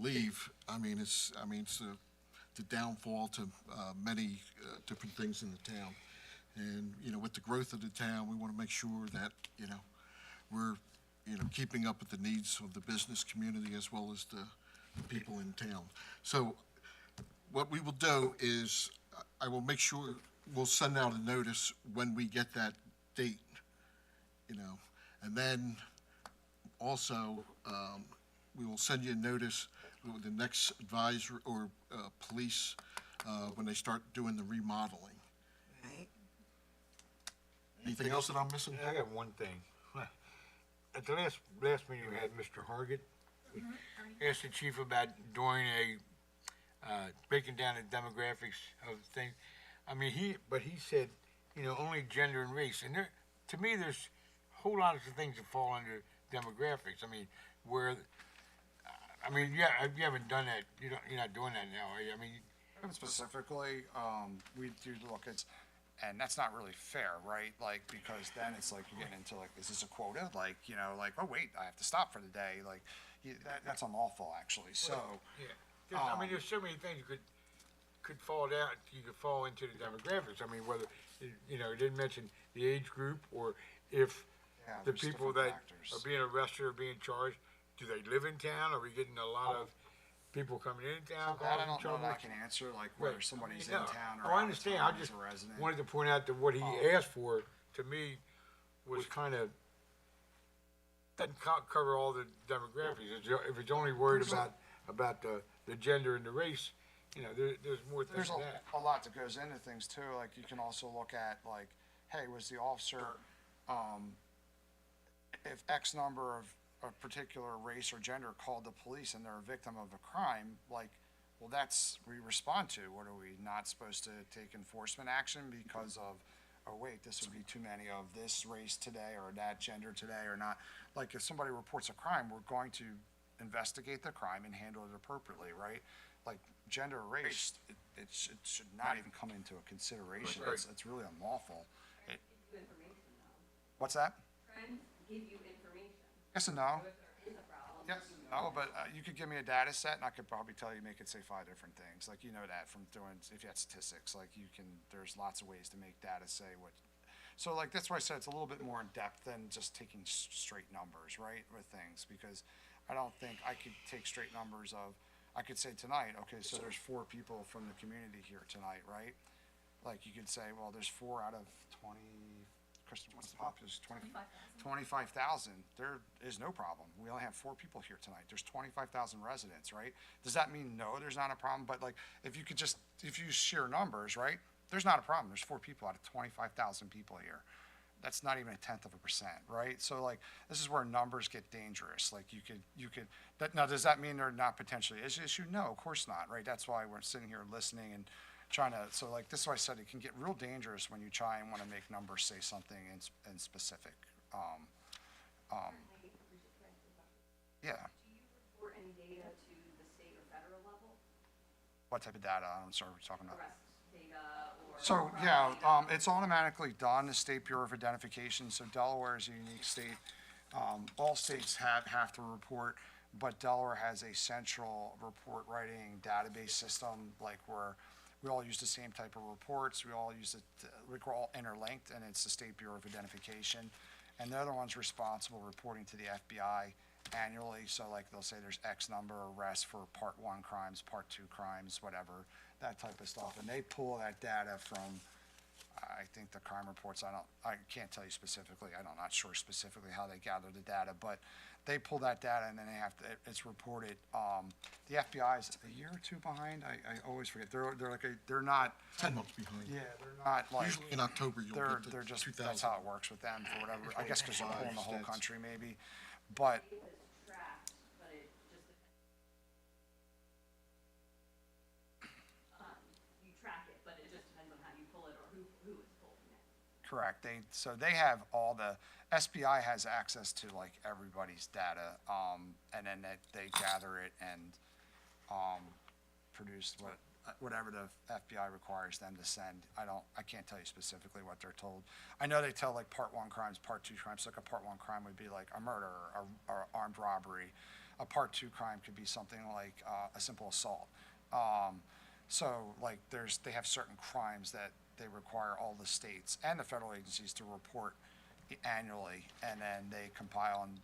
leave, it's the downfall to many different things in the town. And, with the growth of the town, we want to make sure that, we're, keeping up with the needs of the business community as well as the people in town. So what we will do is, I will make sure, we'll send out a notice when we get that date, and then also, we will send you a notice with the next advisor or police, when they start doing the remodeling. right. Anything else that I'm missing? I got one thing. At the last meeting, we had Mr. Hargit. Asked the chief about doing breaking down the demographics of things. He said, only gender and race. And to me, there's a whole lot of things that fall under demographics. You haven't done that. You're not doing that now, are you? Specifically, we do look at, and that's not really fair, right? Like, because then it's like you're getting into like, is this a quota? Like, oh wait, I have to stop for the day. Like, that's unlawful actually, so. Yeah. There's so many things you could fall down, you could fall into the demographics. Whether, it didn't mention the age group or if Yeah, the there's people different that factors. are being arrested or being charged, do they live in town? Are we getting a lot of people coming in town? That I causing don't know that I trouble? can answer, like whether Right. somebody's in No. town Oh, or I out of understand. town I as just a resident. wanted to point out that what he asked for, to me, was kind of, doesn't cover all the demographics. If it's only worried about the gender and the race, there's more things There's than that. a lot that goes into things too, like you can also look at like, hey, was the officer, if X number of a particular race or gender called the police and they're a victim of a crime, like, well, that's, we respond to. What, are we not supposed to take enforcement action because of, oh, wait, this would be too many of this race today or that gender today or not? Like, if somebody reports a crime, we're going to investigate the crime and handle it appropriately, right? Like, gender or race, it should not even come into a consideration. It's really unlawful. Give you information though. What's that? Trends give you information. Yes and no. So if there is a problem. Yes, no, but you could give me a data set and I could probably tell you, make it say 5 different things. Like, you know that from doing, if you had statistics, like you can, there's lots of ways to make data say what. So like, that's why I said it's a little bit more in depth than just taking straight numbers, right, with things. Because I don't think I could take straight numbers of, I could say tonight, okay, so there's 4 people from the community here tonight, right? Like, you could say, well, there's 4 out of 20, Kristen, what's the population, 25,000, there is no problem. We only have 4 people here tonight. There's 25,000 residents, right? Does that mean no, there's not a problem? But like, if you could just, if you sheer numbers, right? There's not a problem. There's 4 people out of 25,000 people here. That's not even 1/10%, right? So like, this is where numbers get dangerous. Like, you could, now, does that mean they're not potentially an issue? No, of course not, right? That's why we're sitting here listening and trying to, so like, this is why I said it can get real dangerous when you try and want to make numbers say something in specific. Yeah. Do you report any data to the state or federal level? What type of data? I'm sorry, we're talking about. Arrest data or? So, yeah, it's automatically done, the State Bureau of Identification, so Delaware is a unique state. All states have to report, but Delaware has a central report writing database system, like where we all use the same type of reports, we all use it, we're all interlinked, and it's the State Bureau of Identification. And they're the ones responsible reporting to the FBI annually, so like they'll say there's X number of arrests for Part 1 crimes, Part 2 crimes, whatever, that type of stuff. And they pull that data from, I think, the crime reports. I can't tell you specifically, I'm not sure specifically how they gather the data, but they pull that data and then they have to, it's reported. The FBI is a year or 2 behind, I always forget, they're not, 10 months behind. yeah, they're not like. Usually in October, you'll get They're the just, 2,000. that's how it works with them for whatever, I guess because they're pulling the whole Stats. country maybe, but, Data is tracked, but it just depends. You track it, but it just depends on how you pull it or who is pulling it. correct, so they have all the, SBI has access to like everybody's data, and then they gather it and, produce whatever the FBI requires them to send. I can't tell you specifically what they're told. I know they tell like Part 1 crimes, Part 2 crimes, like a Part 1 crime would be like a murder or armed robbery. A Part 2 crime could be something like, a simple assault. So like they have certain crimes that they require all the states and the federal agencies to report annually, and then they compile and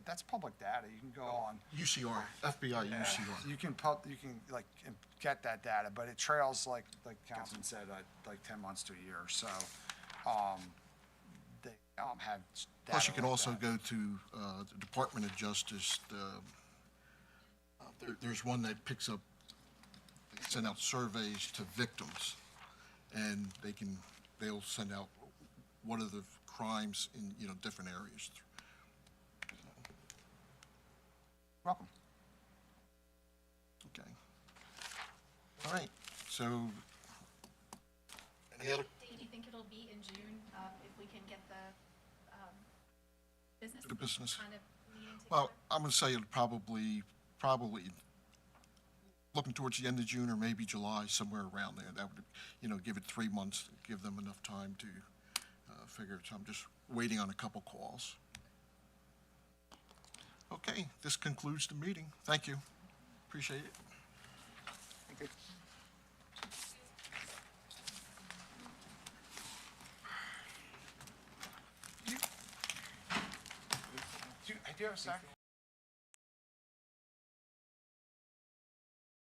that's public data. You can go on. UCR, FBI, UCR. You can like get that data, but it trails like Councilman said, like 10 months to a year. So, they have data. Plus, you can like also that. go to the Department of Justice. There's one that picks up, they send out surveys to victims, and they'll send out what are the crimes in, different areas. Welcome. Okay. All right, so, any other, Do you think it'll be in June, if we can get the, business? The business. Kind of meeting together? well, I'm gonna say it'll probably looking towards the end of June or maybe July, somewhere around there. That would, give it 3 months, give them enough time to figure it. So I'm just waiting on a couple calls. Okay, this concludes the meeting. Thank you. Appreciate it. Do you have a second?